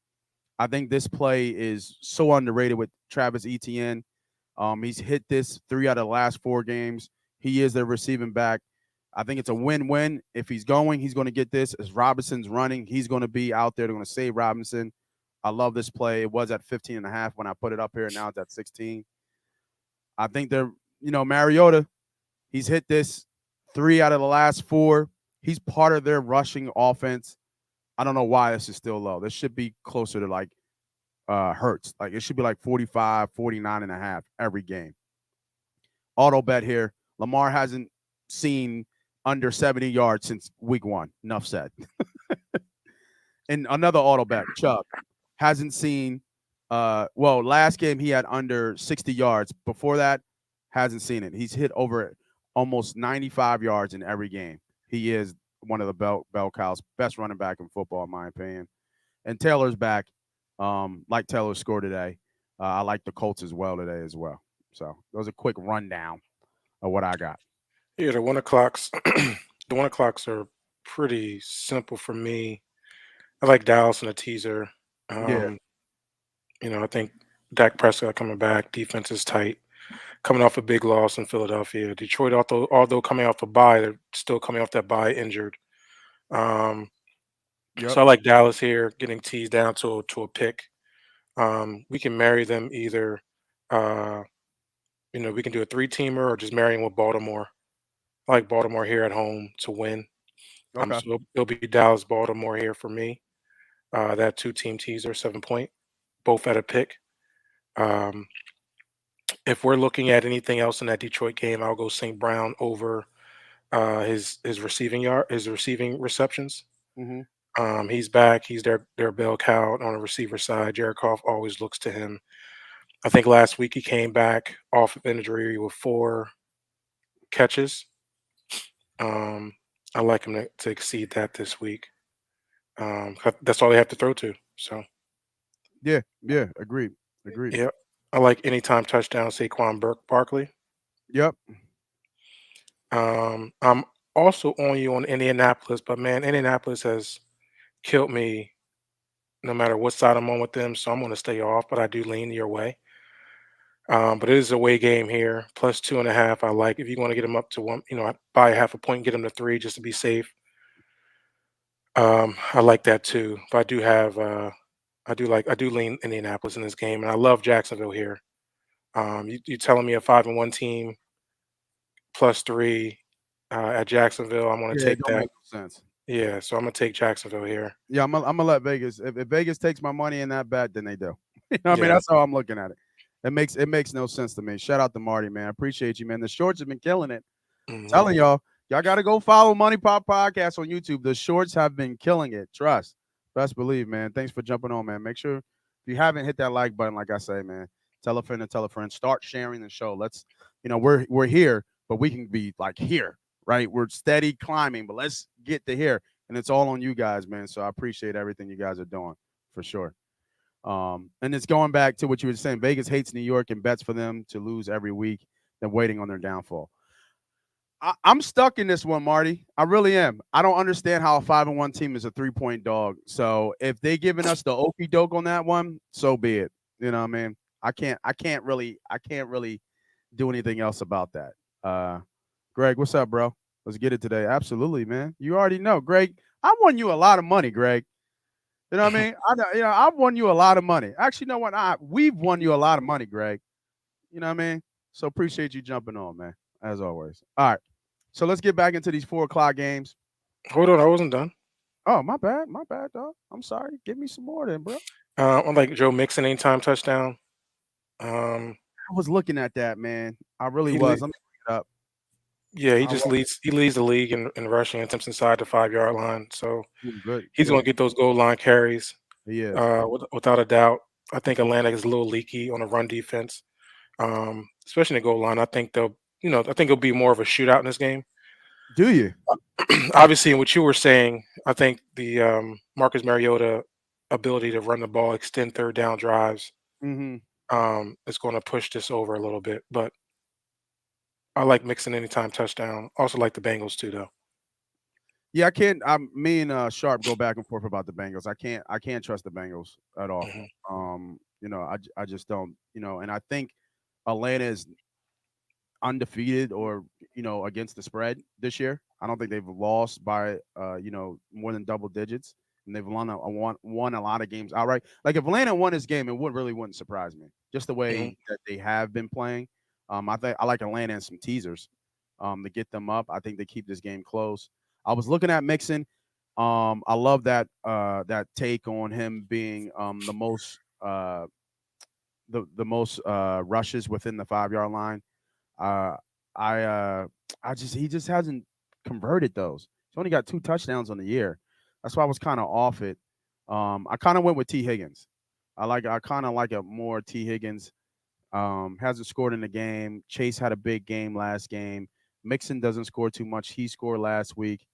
I think this play is so underrated with Travis Etienne. He's hit this 3 out of the last 4 games. He is their receiving back. I think it's a win-win. If he's going to get this. As Robinson's running, he's going to be out there. They're going to save Robinson. I love this play. It was at 15.5 when I put it up here. Now it's at 16. I think they're, Mariota, he's hit this 3 out of the last 4. He's part of their rushing offense. I don't know why this is still low. This should be closer to like Hurts. Like it should be like 45, 49.5 every game. Auto bet here. Lamar hasn't seen under 70 yards since week 1. Enough said. And another auto bet, Chuck, hasn't seen last game he had under 60 yards. Before that, hasn't seen it. He's hit over almost 95 yards in every game. He is one of the bell cows, best running back in football, in my opinion. And Taylor's back. Like Taylor scored today. I like the Colts as well today as well. So that was a quick rundown of what I got. Yeah, the 1 o'clocks. The 1 o'clocks are pretty simple for me. I like Dallas in a teaser. Yeah. I think Dak Prescott coming back. Defense is tight. Coming off a big loss in Philadelphia. Detroit, although coming off a bye, they're still coming off that bye injured. Yep. So I like Dallas here, getting teased down to a pick. We can marry them either. We can do a 3-teamer or just marry them with Baltimore. I like Baltimore here at home to win. Okay. So it'll be Dallas, Baltimore here for me. That 2-team teaser, 7-point, both at a pick. If we're looking at anything else in that Detroit game, I'll go St. Brown over his receiving receptions. Mm-hmm. He's back. He's their bell cow on the receiver side. Jared Goff always looks to him. I think last week he came back off of injury with 4 catches. I like him to exceed that this week. That's all they have to throw to. So Yeah. Agreed. yeah, I like anytime touchdown Saquon Barkley. Yep. I'm also on you on Indianapolis, but man, Indianapolis has killed me no matter what side I'm on with them. So I'm going to stay off, but I do lean your way. But it is a away game here, plus 2.5. I like if you want to get them up to one, buy half a point, get them to three just to be safe. I like that too. But I do have, I do lean Indianapolis in this game, and I love Jacksonville here. You telling me a 5-1 team plus three at Jacksonville? I'm going to Yeah, it take don't that. make no sense. Yeah, so I'm going to take Jacksonville here. Yeah, I'm gonna let Vegas. If Vegas takes my money in that bet, then they do. You know what I mean? Yeah. That's how I'm looking at it. It makes no sense to me. Shout out to Marty, man. I appreciate you, man. The shorts have been killing it. Hmm. Telling y'all got to go follow MoneyPot Podcast on YouTube. The shorts have been killing it. Trust, best believe, man. Thanks for jumping on, man. Make sure if you haven't hit that like button, like I say, man, tell a friend and tell a friend. Start sharing the show. Let's, we're here, but we can be like here, right? We're steady climbing, but let's get to here, and it's all on you guys, man. So I appreciate everything you guys are doing for sure. And it's going back to what you were saying. Vegas hates New York and bets for them to lose every week. They're waiting on their downfall. I'm stuck in this one, Marty. I really am. I don't understand how a 5-1 team is a 3-point dog. So if they giving us the okey doke on that one, so be it. You know what I mean? I can't really do anything else about that. Greg, what's up, bro? Let's get it today. Absolutely, man. You already know, Greg. I won you a lot of money, Greg. You know what I mean? I've won you a lot of money. Actually, you know what? We've won you a lot of money, Greg. You know what I mean? So appreciate you jumping on, man. As always. All right. So let's get back into these 4 o'clock games. Hold on, I wasn't done. Oh, my bad, dog. I'm sorry. Give me some more then, bro. I'm like Joe Mixon anytime touchdown. Um, I was looking at that, man. I really he was. le- Let me bring it up. yeah, he I just was leads the league in rushing attempts inside the 5 yard line. So doing good, he's going good. to get those goal line carries He is. without a doubt. I think Atlanta is a little leaky on the run defense, especially in the goal line. I think I think it'll be more of a shootout in this game. Do you? Obviously, in what you were saying, I think the Marcus Mariota ability to run the ball, extend third down drives, Mm-hmm. is going to push this over a little bit. But I like mixing anytime touchdown. Also like the Bengals too, though. Yeah, I can't. Me and Sharp go back and forth about the Bengals. I can't trust the Bengals at all. Hmm. I just don't. And I think Atlanta is undefeated or against the spread this year. I don't think they've lost by more than double digits, and they've won a lot of games outright. Like if Atlanta won this game, it wouldn't surprise me. Just the Hmm. way that they have been playing. I think I like Atlanta and some teasers to get them up. I think they keep this game close. I was looking at Mixon. I love that take on him being the most rushes within the 5 yard line. uh, I he just hasn't converted those. He's only got 2 touchdowns on the year. That's why I was kind of off it. I kind of went with T Higgins. I kind of like a more T Higgins. Hasn't scored in the game. Chase had a big game last game. Mixon doesn't score too much. He scored last week.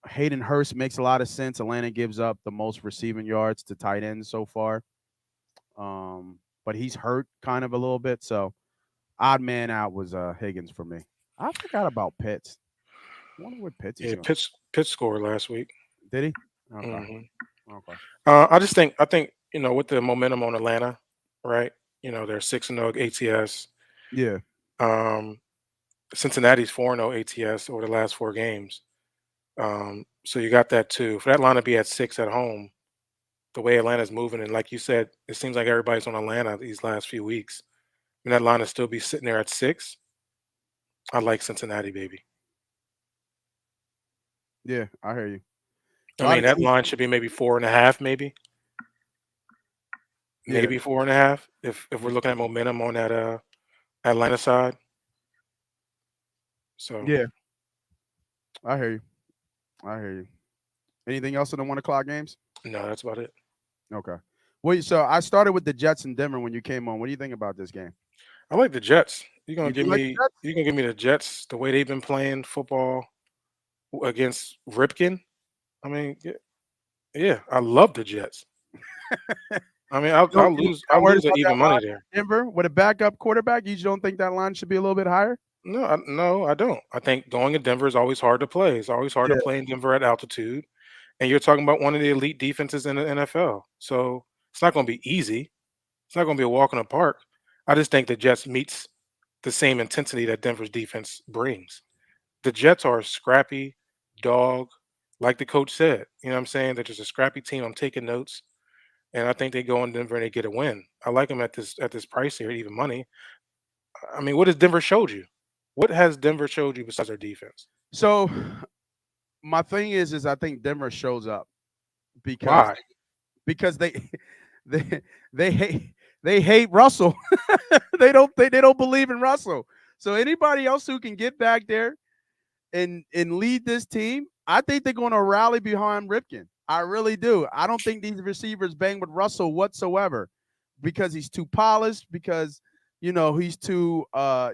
Hayden Hurst makes a lot of sense. Atlanta gives up the most receiving yards to tight ends so far. But he's hurt kind of a little bit. So odd man out was Higgins for me. I forgot about Pitts. I wonder what Pitts is Yeah, going to. Pitts scored last week. Did he? Okay. Hmm. Okay. I think with the momentum on Atlanta, right? They're 6-0 ATS. Yeah. Um, Cincinnati's 4-0 ATS over the last 4 games. So you got that too. For that line to be at 6 at home, the way Atlanta's moving, and like you said, it seems like everybody's on Atlanta these last few weeks. And that line to still be sitting there at 6. I like Cincinnati, baby. Yeah. I hear you. A I lot mean, of that teams. line should be maybe 4.5, Yeah. maybe 4.5. If we're looking at momentum on that Atlanta side. So Yeah. I hear you. I hear you. Anything else in the 1 o'clock games? no, that's about it. Okay. Well, so I started with the Jets in Denver when you came on. What do you think about this game? I like the Jets. You do like the Jets? You gonna give me the Jets the way they've been playing football against Ripken. I mean, yeah, I love the Jets. I mean, You I'll not worried lose about that even line money there. in Denver with a backup quarterback? You don't think that line should be a little bit higher? No, I don't. I think going to Denver is always hard to play. It's always hard to Yeah. play in Denver at altitude, and you're talking about one of the elite defenses in the NFL. So it's not going to be easy. It's not going to be a walk in the park. I just think the Jets meets the same intensity that Denver's defense brings. The Jets are a scrappy dog, like the coach said. You know what I'm saying? They're just a scrappy team. I'm taking notes, and I think they go in Denver and they get a win. I like them at this price here, even money. I mean, what has Denver showed you? What has Denver showed you besides their defense? So my thing is I think Denver shows up because Why? because they they they hate they hate Russell. They don't believe in Russell. So anybody else who can get back there and lead this team, I think they're going to rally behind Ripken. I really do. I don't think these receivers bang with Russell whatsoever because he's too polished. Because he's too. I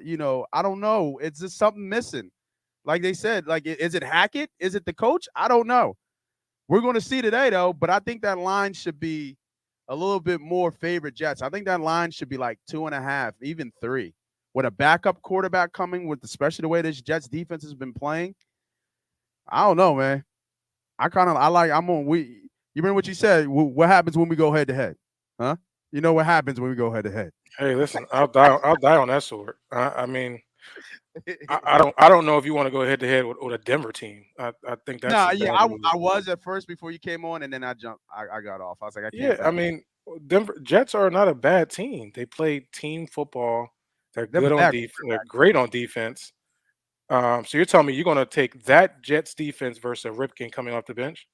don't know. It's just something missing. Like they said, like is it Hackett? Is it the coach? I don't know. We're going to see today though. But I think that line should be a little bit more favorite Jets. I think that line should be like 2.5, even 3. With a backup quarterback coming, with especially the way this Jets defense has been playing, I don't know, man. I'm on. You remember what you said? What happens when we go head to head? Huh? You know what happens when we go head to head? Hey, listen, I'll die on that sword. I mean, I don't know if you want to go head to head with a Denver team. I think that's Nah, a yeah, bad move. I was at first before you came on, and then I jumped. I got off. I was like, I Yeah, can't I bet. mean, Denver Jets are not a bad team. They play team football. They're They're good on bad. They're great on defense. So you're telling me you're going to take that Jets defense versus a Ripken coming off the bench?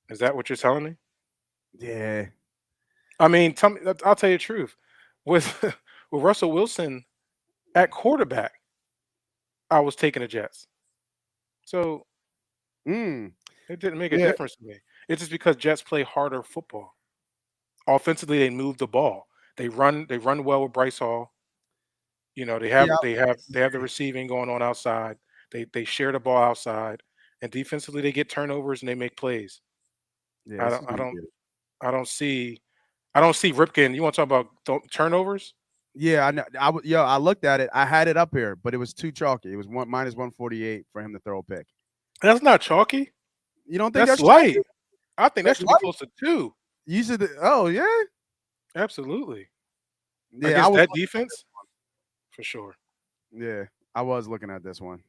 Is that what you're telling me? Yeah, I mean, tell me. I'll tell you the truth. With with Russell Wilson at quarterback, I was taking the Jets. So mm, it didn't make a yeah, difference to me. It's just because Jets play harder football. Offensively, they move the ball. They run well with Bryce Hall. You know, yeah, they have the receiving going on outside. They share the ball outside, and defensively they get turnovers and they make plays. yeah. I This don't is I gonna don't be it. I don't see Ripken. You want to talk about turnovers? Yeah, I know. I looked at it. I had it up here, but it was too chalky. It was one minus 148 for him to throw a pick. That's not chalky. You don't think That's that's chalky? light. I think that That's should be light. close to 2. You said, oh yeah, Absolutely. yeah. I Against was that looking at defense, this for sure. one. Yeah, I was looking at this one.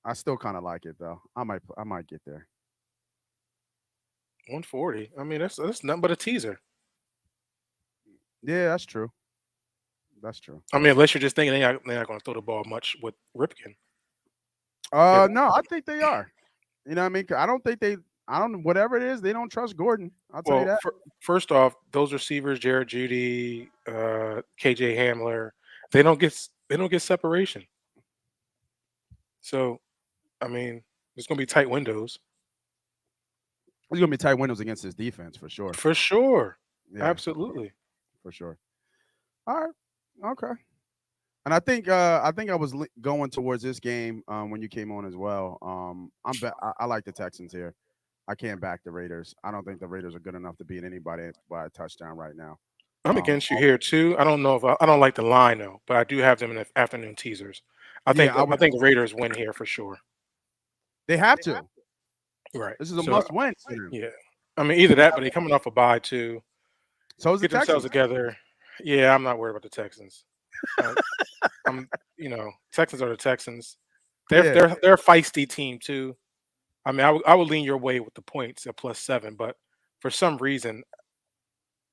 I still kind of like it though. I might get there. 140. I mean, that's nothing but a teaser. Yeah, that's true. That's true. I mean, unless you're just thinking they're not going to throw the ball much with Ripken. If No, I think they are. You know what I mean? 'Cause I don't think they. I don't. Whatever it is, they don't trust Gordon. I'll tell you Well, that. first off, those receivers, Jared Judy, KJ Hamler, they don't get separation. So, I mean, there's going to be tight windows There's gonna be tight windows against this defense for sure. for sure. Yeah, Absolutely. for sure. All right. Okay. And I think I was going towards this game when you came on as well. I like the Texans here. I can't back the Raiders. I don't think the Raiders are good enough to beat anybody by a touchdown right now. I'm Um, against you here too. I don't know if I don't like the line though, but I do have them in the afternoon teasers. yeah, I I would. think the Raiders win here for sure. They have to. Right. This is a So must win for them. yeah, I mean either that, but they coming off a bye too. So is the Get themselves Texans. together. Yeah, I'm not worried about the Texans. Uh, Texans are the Texans. Yeah. They're a feisty team too. I mean, I would lean your way with the points at +7, but for some reason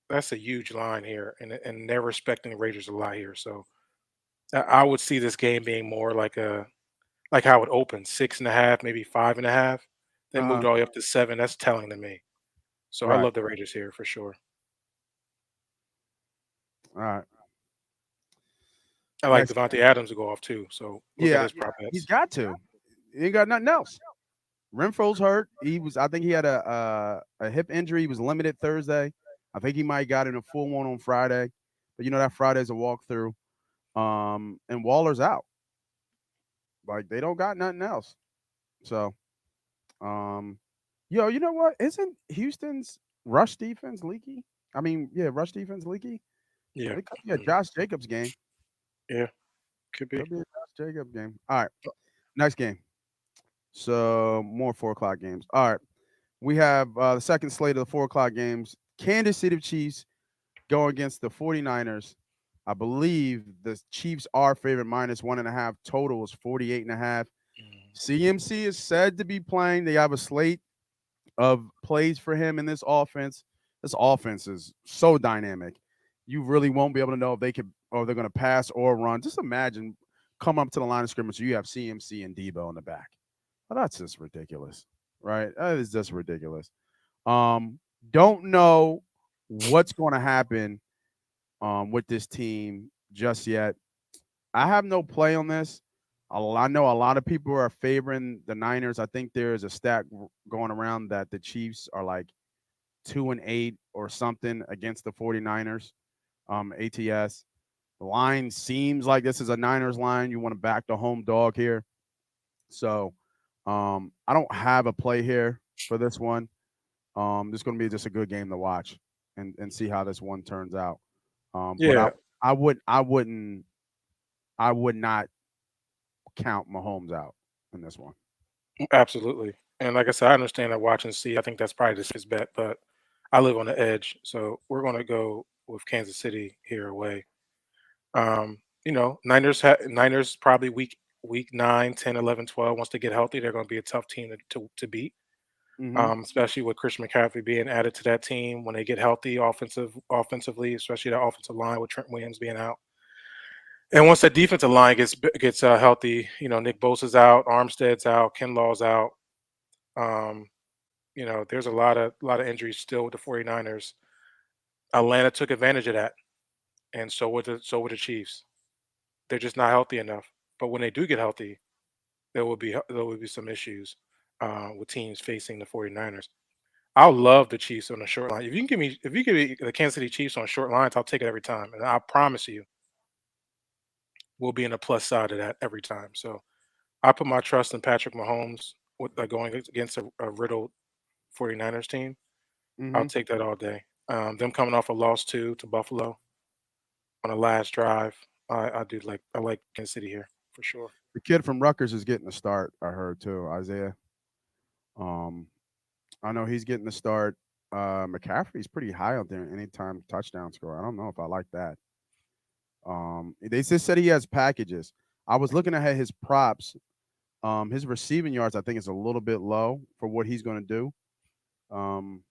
that's a huge line here, and they're respecting the Raiders a lot here. So I would see this game being more like how it opened, 6.5, maybe 5.5, then moved Uh-huh. all the way up to 7. That's telling to me. So I Right. love the Raiders here for sure. All right. I like Next. Devontae Adams to go off too. So look at Yeah, his prop he's bets. got to. He ain't got nothing else. Renfro's hurt. I think he had a hip injury. He was limited Thursday. I think he might got in a full one on Friday. But that Friday's a walkthrough. And Waller's out. Like they don't got nothing else. So, um, you know what? Isn't Houston's rush defense leaky? I mean, yeah, rush defense leaky. Yeah. It could be a Mhm. Josh Jacobs game. Yeah. Could be. Could be a Josh Jacobs game. All right, next game. So more 4 o'clock games. All right, we have the second slate of the 4 o'clock games. Kansas City Chiefs go against the 49ers. I believe the Chiefs are favored -1.5. Total is 48.5. Mm. CMC is said to be playing. They have a slate of plays for him in this offense. This offense is so dynamic. You really won't be able to know if they could or they're going to pass or run. Just imagine come up to the line of scrimmage. You have CMC and Debo in the back. Well, that's just ridiculous, right? That is just ridiculous. Um, don't know what's going to happen with this team just yet. I have no play on this. I know a lot of people are favoring the Niners. I think there is a stat going around that the Chiefs are like 2-8 or something against the 49ers. ATS. The line seems like this is a Niners line. You want to back the home dog here. So I don't have a play here for this one. This is going to be just a good game to watch and see how this one turns out. But Yeah, I would not count Mahomes out in this one. absolutely. And like I said, I understand that watch and see. I think that's probably the safest bet, but I live on the edge, so we're going to go with Kansas City here away. Niners probably week 9, 10, 11, 12. Once they get healthy, they're going to be a tough team to beat. Hmm. Especially with Christian McCaffrey being added to that team when they get healthy offensively, especially that offensive line with Trent Williams being out. And once that defensive line gets healthy, Nick Bosa's out, Armstead's out, Kinlaw's out. Um, there's a lot of injuries still with the 49ers. Atlanta took advantage of that, and so would the Chiefs. They're just not healthy enough. But when they do get healthy, there will be some issues with teams facing the 49ers. I love the Chiefs on the short line. If you give me the Kansas City Chiefs on short lines, I'll take it every time. And I promise you, we'll be in the plus side of that every time. So I put my trust in Patrick Mahomes with going against a riddled 49ers team. I'll Hmm. take that all day. Them coming off a loss to Buffalo on the last drive. I like Kansas City here for sure. The kid from Rutgers is getting the start. I heard too, Isaiah. Um, I know he's getting the start. McCaffrey's pretty high out there. Anytime touchdown score. I don't know if I like that. They just said he has packages. I was looking ahead his props. His receiving yards, I think, is a little bit low for what he's going to do. Um,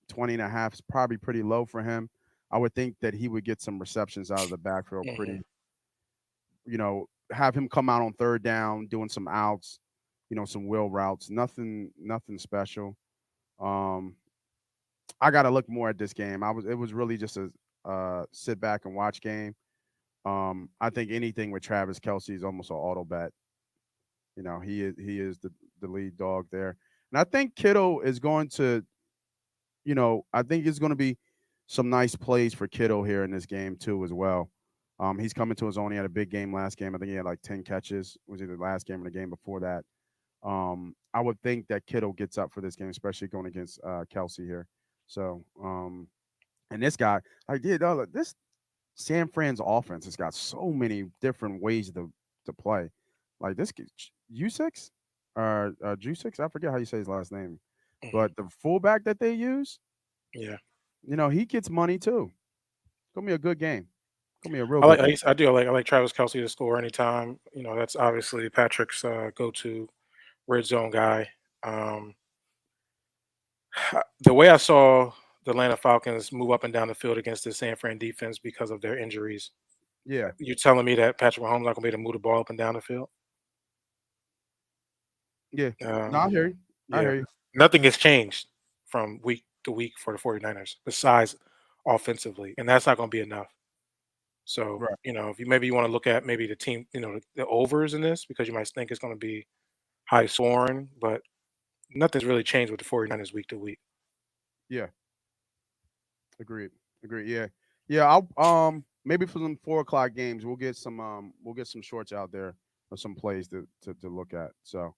20 and a half is probably pretty low for him. I would think that he would get some receptions out of the backfield Hmm. pretty, have him come out on third down, doing some outs, some wheel routes. Nothing special. Um, I got to look more at this game. It was really just a sit back and watch game. I think anything with Travis Kelsey is almost an auto bet. He is the lead dog there, and I think Kittle is going to. I think it's going to be some nice plays for Kittle here in this game too as well. He's coming to his own. He had a big game last game. I think he had like 10 catches. It was either the last game or the game before that. I would think that Kittle gets up for this game, especially going against Kelsey here. So, and this guy, like, this San Fran's offense has got so many different ways to play. Like this U6 or Ju6, I forget how you say his last name, Hmm. but the fullback that they use, Yeah, he gets money too. It's gonna be a good game. It's gonna be a real I like good I, game. used- I do I like Travis Kelsey to score anytime. That's obviously Patrick's go-to red zone guy. Um, the way I saw the Atlanta Falcons move up and down the field against the San Fran defense because of their injuries, Yeah, you're telling me that Patrick Mahomes not gonna be able to move the ball up and down the field? yeah. No, Um, I hear you. I yeah, hear you. nothing has changed from week to week for the 49ers besides offensively, and that's not going to be enough. So, Right. if you want to look at maybe the team, the overs in this because you might think it's going to be high scoring, but nothing's really changed with the 49ers week to week. Yeah. Agreed. Agreed. Yeah. Yeah. I'll maybe for some 4 o'clock games we'll get some shorts out there or some plays to look at. So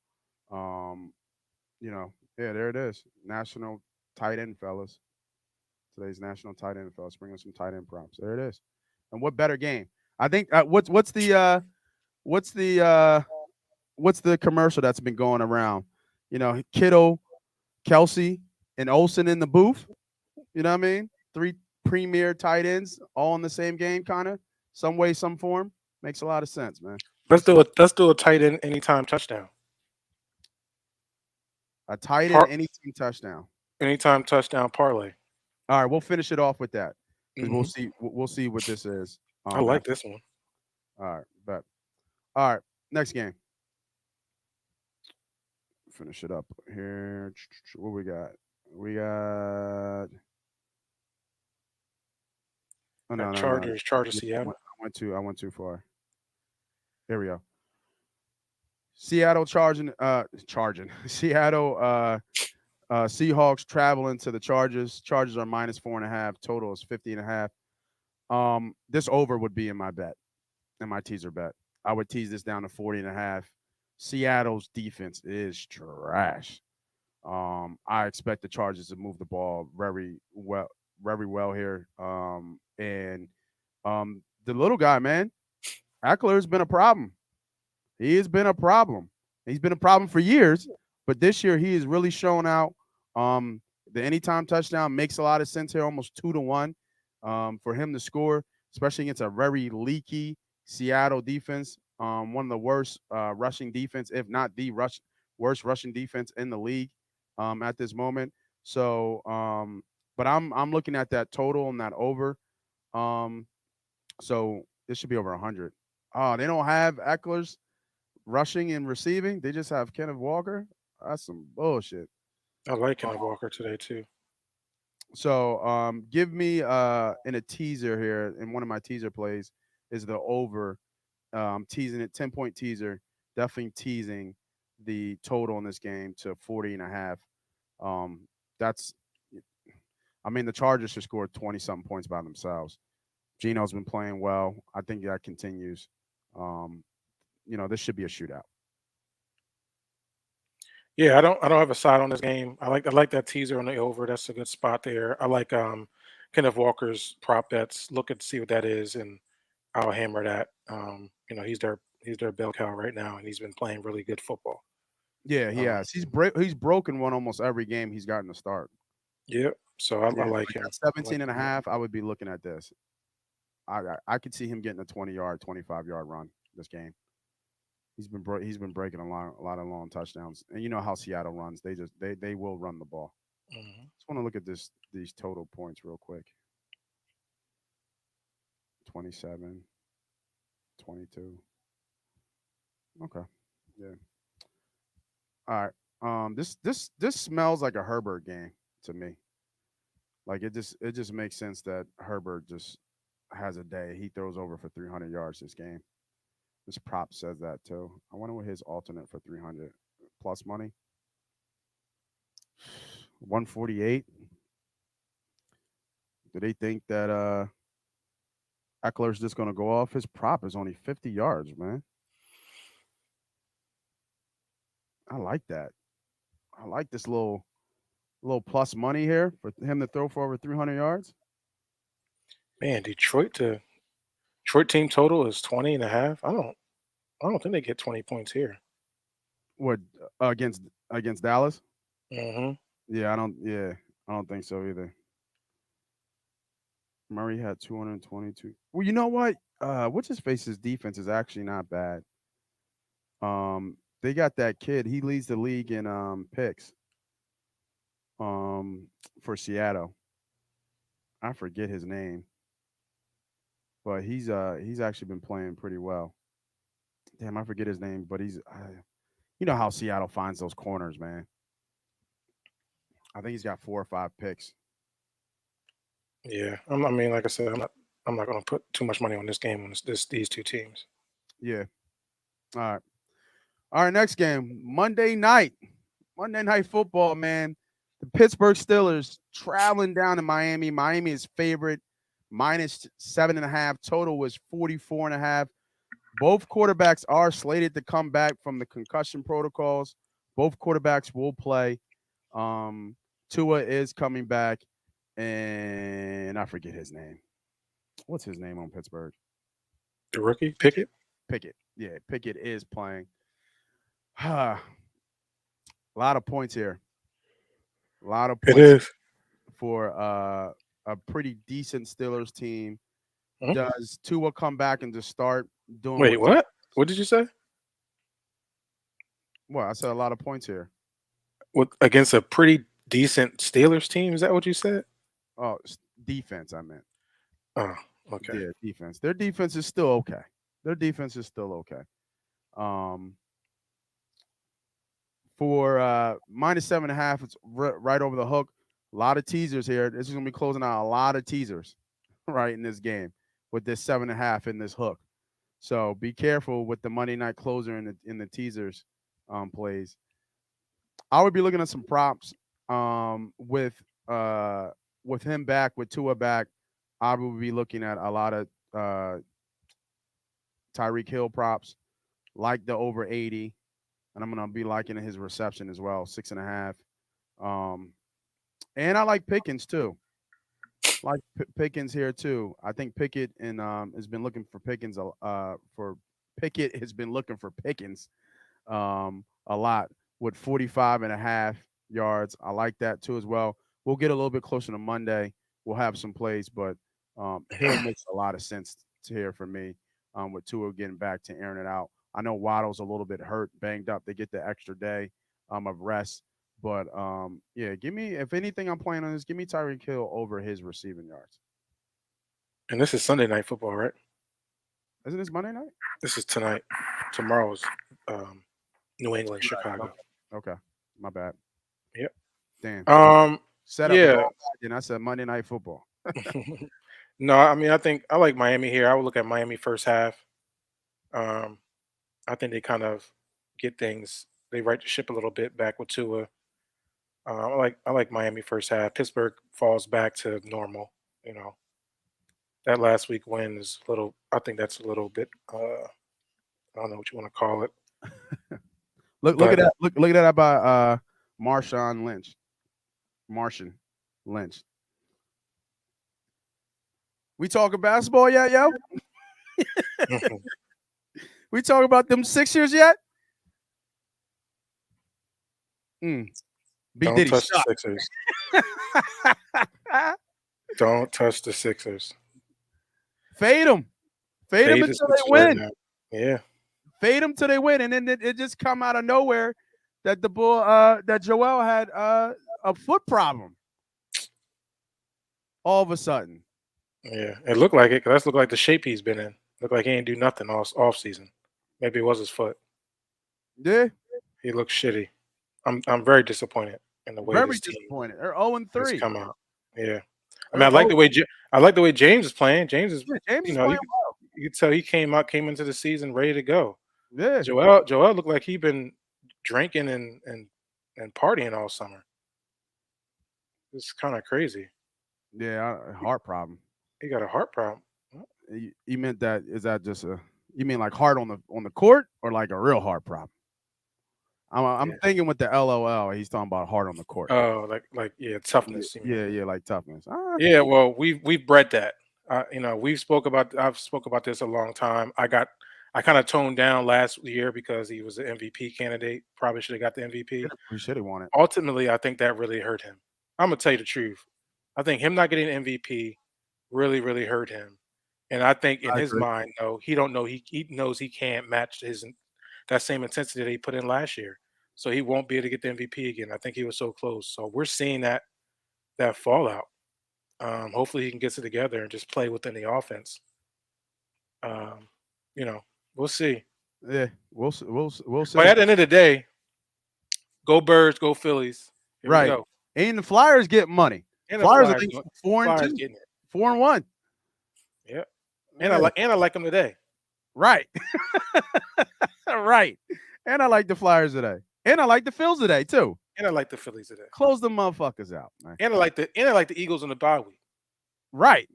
um yeah, there it is. National tight end fellas. Today's national tight end fellas. Bring us some tight end props. There it is. And what better game? I think what's the what's the commercial that's been going around? Kittle, Kelsey, and Olsen in the booth. You know what I mean? premier tight ends all in the same game, kind of some way, some form. Makes a lot of sense, man. Let's do a tight end anytime touchdown. A tight end, Par, any team touchdown. anytime touchdown parlay. All right, we'll finish it off with that because we'll Hmm. see. We'll see what this is. I like After. this one. All right, but all right, next game. Finish it up here. What we got? We got. Oh Got no, no, no. Chargers, Yeah, Seattle. I went too far. Here we go. Seattle charging. Seattle Seahawks traveling to the Chargers. Chargers are minus 4.5. Total is 50.5. This over would be in my bet, in my teaser bet. I would tease this down to 40.5. Seattle's defense is trash. I expect the Chargers to move the ball very well here. And the little guy, man, Eckler has been a problem. He has been a problem. He's been a problem for years, but this year he is really showing out. The anytime touchdown makes a lot of sense here, almost 2-1 for him to score, especially against a very leaky Seattle defense. One of the worst rushing defense, if not the worst rushing defense in the league at this moment. So, but I'm looking at that total and that over. Um, so this should be over 100. Oh, they don't have Eckler's rushing and receiving. They just have Kenneth Walker. That's some bullshit. I like Kenneth Walker today too. So give me in a teaser here, in one of my teaser plays is the over. Teasing it, 10-point teaser, definitely teasing the total in this game to 40.5. That's I mean the Chargers should score 20 something points by themselves. Geno's been playing well. I think that continues. Um, this should be a shootout. Yeah, I don't have a side on this game. I like that teaser on the over. That's a good spot there. I like Kenneth Walker's prop bets. Look at see what that is, and I'll hammer that. He's their bell cow right now, and he's been playing really good football. Yeah, he Um, has. He's broken one almost every game he's gotten to start. yeah, so I Yeah, like like him. at I like 17 and a half, I would be looking at this. I could see him getting a 20-yard, 25-yard run this game. He's been breaking a lot of long touchdowns. And you know how Seattle runs. They will run the ball. Mhm. Just want to look at these total points real quick. 27, 22. Okay. Yeah. All right. This smells like a Herbert game to me. Like it just makes sense that Herbert just has a day. He throws over for 300 yards this game. This prop says that too. I wonder what his alternate for 300 plus money. 148. Do they think that Eckler's just gonna go off? His prop is only 50 yards, man. I like that. I like this little plus money here for him to throw for over 300 yards. Man, Detroit team total is 20 and a half. I don't think they get 20 points here. What against Dallas? Hmm. Yeah, I don't. Yeah, I don't think so either. Murray had 222. Well, you know what? What's his face's defense is actually not bad. They got that kid. He leads the league in picks. For Seattle. I forget his name, but he's actually been playing pretty well. Damn, I forget his name, but you know how Seattle finds those corners, man. I think he's got 4 or 5 picks. Yeah, I mean, like I said, I'm not going to put too much money on this game on these two teams. Yeah. All right. All right. Next game, Monday night. Monday night football, man. The Pittsburgh Steelers traveling down to Miami. Miami is favorite, minus 7.5. Total was 44.5. Both quarterbacks are slated to come back from the concussion protocols. Both quarterbacks will play. Tua is coming back, and I forget his name. What's his name on Pittsburgh? The rookie Pickett. Pickett. Yeah, Pickett is playing. A lot of points here. A lot of It points is. for a pretty decent Steelers team. Mhm. Does Tua come back and just start doing Wait, what? what? What did you say? Well, I said a lot of points here. With against a pretty decent Steelers team? Is that what you said? Oh, defense. I meant. Oh, okay. Yeah, defense. Their defense is still okay. Their defense is still okay. Um, for -7.5, it's right over the hook. A lot of teasers here. This is gonna be closing out a lot of teasers, right, in this game with this 7.5 in this hook. So be careful with the Monday night closer in the teasers plays. I would be looking at some props with him back, with Tua back. I would be looking at a lot of Tyreek Hill props, like the over 80, and I'm gonna be liking his reception as well, 6.5. Um, and I like Pickens too. Like Pickens here too. I think Pickett and has been looking for Pickens. For Pickett has been looking for Pickens a lot with 45.5 yards. I like that too as well. We'll get a little bit closer to Monday. We'll have some plays, but Hill makes a lot of sense to here for me with Tua getting back to airing it out. I know Waddle's a little bit hurt, banged up. They get the extra day of rest. But yeah, give me, if anything I'm playing on this, give me Tyreek Hill over his receiving yards. And this is Sunday night football, right? Isn't this Monday night? This is tonight. Tomorrow's New England, Chicago. Okay. My bad. Yep. Damn. Um, Set up yeah. and I said Monday night football. No, I mean I think I like Miami here. I would look at Miami first half. Um, I think they kind of get things. They right the ship a little bit back with Tua. I like Miami first half. Pittsburgh falls back to normal. You know that last week win is a little. I think that's a little bit. I don't know what you want to call it. Look at But that. Look at that about Marshawn Lynch. Martian Lynch. We talking basketball yet, yo? We talking about them Sixers yet? B don't Diddy touch the shot. Sixers. Don't touch the Sixers. Fade them. Fade them Fade the until they Sixers right win. now. Yeah. Fade them till they win, and then it just come out of nowhere that the bull that Joel had a foot problem all of a sudden. Yeah, it looked like it. 'Cause that's looked like the shape he's been in. Looked like he ain't do nothing off season. Maybe it was his foot. Yeah, He looks shitty. I'm very disappointed in the way very this team disappointed. They're 0-3. has come out. Yeah, I mean, They're I like the 0. way I like the way James is playing. James is, Yeah, James you is know, playing well. you could tell he came into the season ready to go. Yeah, Joel looked like he been drinking and partying all summer. It's kind of crazy. yeah, heart problem. He got a heart problem. You meant that? Is that just a? You mean like heart on the court, or like a real heart problem? I'm Yeah. thinking with the LOL. He's talking about heart on the court. Oh, like yeah, toughness. You mean. Yeah, like toughness. Yeah, well, we've bred that. I've spoke about this a long time. I kind of toned down last year because he was an MVP candidate. Probably should have got the MVP. We should have won it. Ultimately, I think that really hurt him. I'm gonna tell you the truth. I think him not getting an MVP really, really hurt him. And I think in I his agree. mind, though, he don't know he knows he can't match that same intensity that he put in last year. So he won't be able to get the MVP again. I think he was so close. So we're seeing that fallout. Hopefully he can get it together and just play within the offense. Um, we'll see. Yeah, we'll see. We'll see. But at the end of the day, go Birds, go Phillies. Here we Right. go. And the Flyers get money. And the Flyers, I Flyers think, go- 4-2, Flyers getting it. 4-1. Yeah. And I like them today. Right. Right. And I like the Flyers today. And I like the Phils today too. And I like the Phillies today. Close the motherfuckers out, man. And I like the Eagles in the bye week. Right.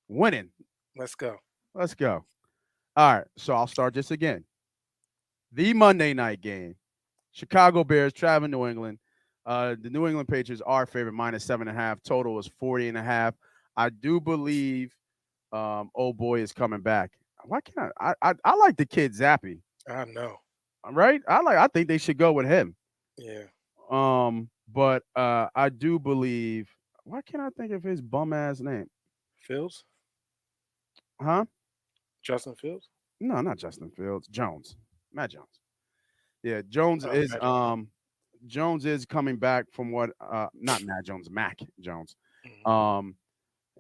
Winning. Let's go. Let's go. All right. So I'll start this again. The Monday night game. Chicago Bears traveling New England. The New England Patriots are favored -7.5. Total is 40.5. I do believe old boy is coming back. Why can't I like the kid Zappy, I know. right? I think they should go with him. Yeah. But I do believe Why can't I think of his bum ass name? Fields, Huh? Justin Fields. No, not Justin Fields. Jones. Matt Jones. Yeah, Jones Oh, is Mac Jones. Jones is coming back from what not Matt Jones, Mac Jones. Mhm. Um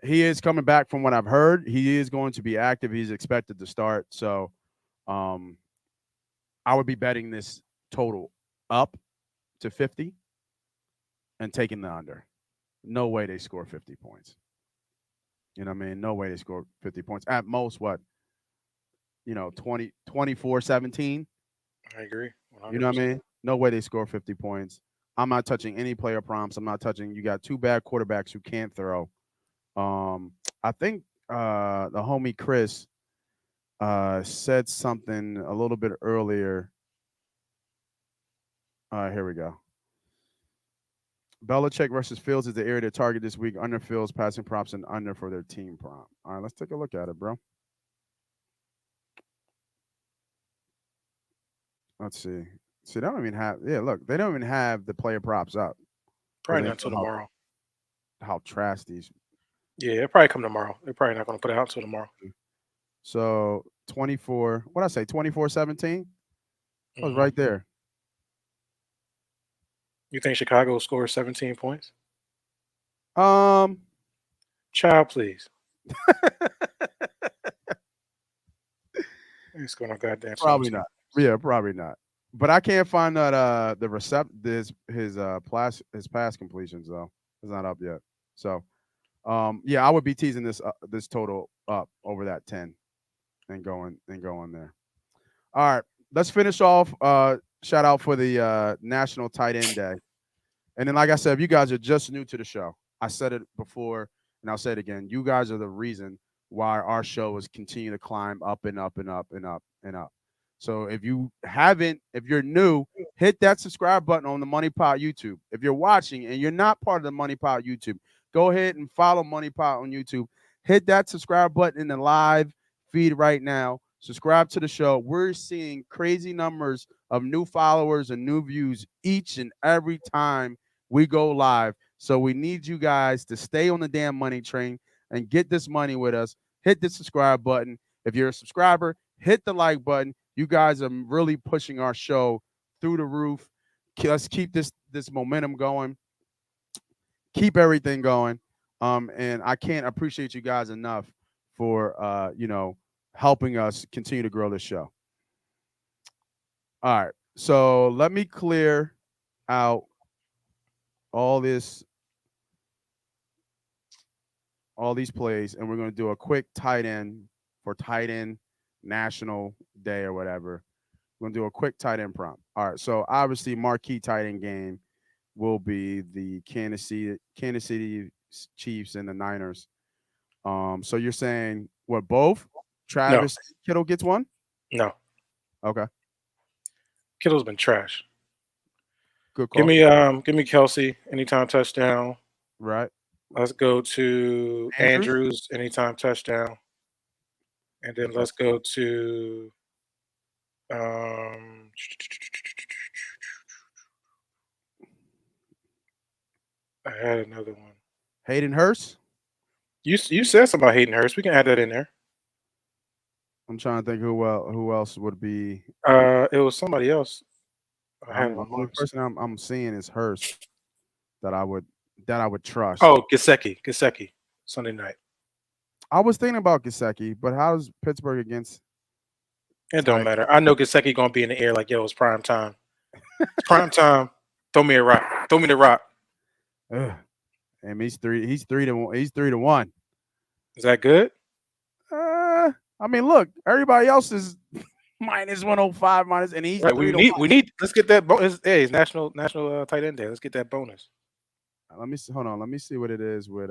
he is coming back from what I've heard. He is going to be active. He's expected to start. So um I would be betting this total up to 50 and taking the under. No way they score 50 points. You know what I mean? No way they score 50 points. At most, what, 20, 24-17. I agree, You know what I 100%. mean? No way they score 50 points. I'm not touching any player prompts. I'm not touching. You got two bad quarterbacks who can't throw. I think the homie Chris said something a little bit earlier. Here we go. Belichick versus Fields is the area to target this week. Under Fields passing props and under for their team prop. All right, let's take a look at it, bro. Let's see. See, they don't even have. Yeah, look, they don't even have the player props up because Probably they not until know tomorrow. how trash these. Yeah, it'll probably come tomorrow. They're probably not going to put it out until tomorrow. So 24. What I say? 24-17. I was Hmm. right there. You think Chicago will score 17 points? Um, Child, please. It's going to goddamn probably 17. not. Yeah, probably not. But I can't find that the his pass completions though. It's not up yet. So yeah, I would be teasing this total up over that 10 and going there. All right, let's finish off. Shout out for the National Tight End Day. And then, like I said, if you guys are just new to the show, I said it before and I'll say it again. You guys are the reason why our show is continue to climb up and up and up and up and up. So if you're new, hit that subscribe button on the MoneyPot YouTube. If you're watching and you're not part of the MoneyPot YouTube, go ahead and follow MoneyPot on YouTube. Hit that subscribe button in the live feed right now. Subscribe to the show. We're seeing crazy numbers of new followers and new views each and every time we go live. So we need you guys to stay on the damn money train and get this money with us. Hit the subscribe button. If you're a subscriber, hit the like button. You guys are really pushing our show through the roof. Let's keep this momentum going. Keep everything going. And I can't appreciate you guys enough for helping us continue to grow this show. All right. So let me clear out all these plays, and we're going to do a quick tight end for tight end national day or whatever. We're going to do a quick tight end prompt. All right. So obviously, marquee tight end game will be the Kansas City Chiefs and the Niners. So you're saying what? Both? No, Travis Kittle gets one? no. Okay. Kittle's been trash. Good Give call. me Kelsey anytime touchdown. Right. Let's go to Andrews anytime touchdown, and then Okay. let's go to um. I had another one. Hayden Hurst. You said something about Hayden Hurst. We can add that in there. I'm trying to think who else would be. It was somebody else. I had The in my only notes. person I'm seeing is Hurst that I would trust. Oh, Gesicki, Sunday night. I was thinking about Gesicki, but how's Pittsburgh against? It don't matter. I know Gesicki gonna be in the air like, yo, it's prime time. It's prime time. Throw me a rock. Throw me the rock. Ugh. And he's 3-1. He's 3-1. Is that good? I mean, look, everybody else is minus 105 minus, and he's Right, 3-1. we need. Let's get that bonus. Hey, it's national tight end day. Let's get that bonus. Let me see. Hold on. Let me see what it is with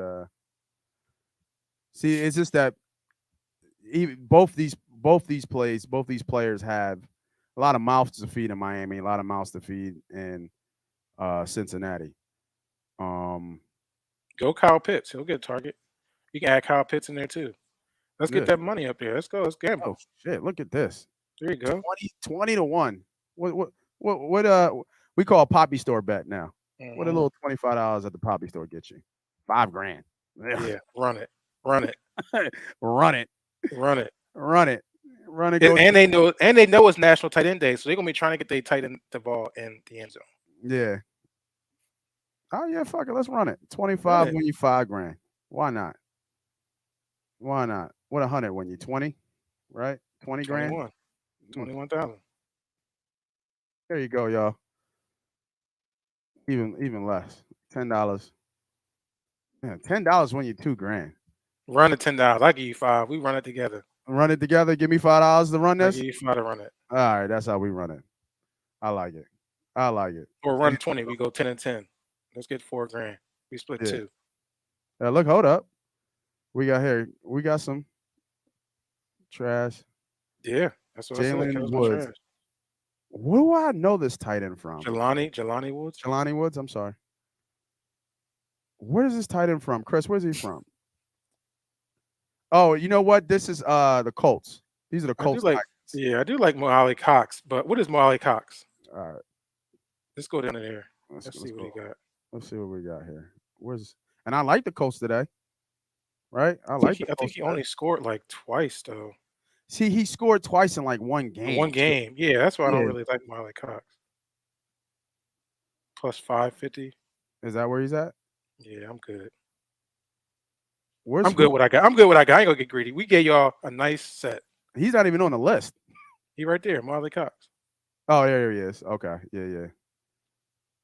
See, it's just that both these players have a lot of mouths to feed in Miami, a lot of mouths to feed in Cincinnati. Go Kyle Pitts. He'll get a target. You can add Kyle Pitts in there too. Let's get that money up there. Let's go. Let's gamble. Oh shit! Look at this. There you go. 20-1. What we call a poppy store bet now. Mm-hmm. What a little $25 at the poppy store get you? $5,000. Yeah, run it, run it, Run it, run it. run it, run it. And, Go. and they know it's National Tight End Day, so they're gonna be trying to get their tight end the ball in the end zone. Yeah. Oh yeah, fuck it. Let's run it. 25 Run it. win you $5,000. Why not? Why not? What 100 win you 20? Right? 20 grand. 21,000. There you go, y'all. Even less. $10. Yeah, $10 win you $2,000. Run it $10. I give you $5. We run it together. Run it together. Give me $5 to run I this. give you $5 to run it. All right, that's how we run it. I like it. I like it. Or run 20. We go 10 and 10. Let's get $4,000. We split Yeah. 2. Look, hold up. We got some trash. Yeah, that's what I said. Jalen Woods. Where do I know this tight end from? Jelani Woods. Jelani Woods. I'm sorry. Where is this tight end from, Chris? Where's he from? Oh, you know what? This is the Colts. These are the Colts. I do like Mo Cox, but what is Mo Cox? All right, let's go down there. Let's see what he got. Let's see what we got here. And I like the Colts today. Right? I think he only scored like twice though. See, he scored twice in like one game. One game. Yeah, that's why I don't really like Mo Cox. Plus 550. Is that where he's at? Yeah, I'm good. I'm good what I got. I ain't gonna get greedy. We gave y'all a nice set. He's not even on the list. He right there, Marley Cox. Oh, there he is. Okay, yeah.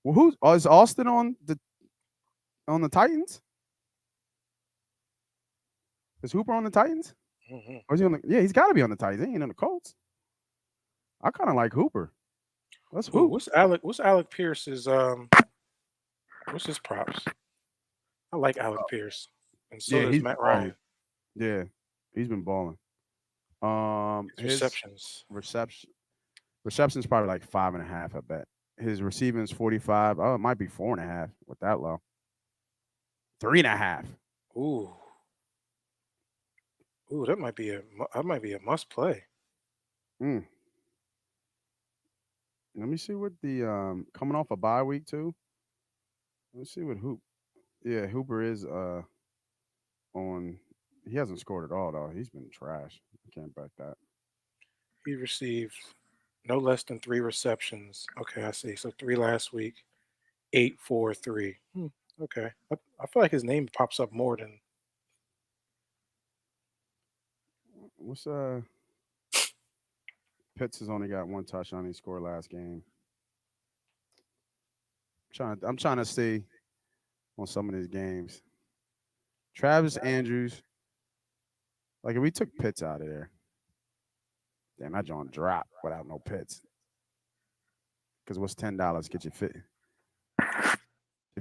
Well, is Austin on the Titans? Is Hooper on the Titans? Mm-hmm. Or is he on the? Yeah, he's got to be on the Titans. He ain't on the Colts. I kind of like Hooper. Let's hoop. What's Alec Pierce's what's his props? I like Alec Pierce, and so does Matt Ryan. Yeah, he's been balling. His reception's probably like 5.5. I bet his receiving is 45. Oh, it might be 4.5 with that low. 3.5. Ooh, that might be a must play. Let me see what the coming off a bye week too. Let's see what Hooper is on. He hasn't scored at all though. He's been trash. I can't bet that. He received no less than 3 receptions. Okay, I see. So 3 last week, 8, 4, 3. Okay, I feel like his name pops up more than. What's Pitts has only got 1 touchdown. He scored last game. I'm trying to see on some of these games. Travis Andrews. Like if we took Pitts out of there, damn, that joint drop without no Pitts. Because what's $10 get you fit?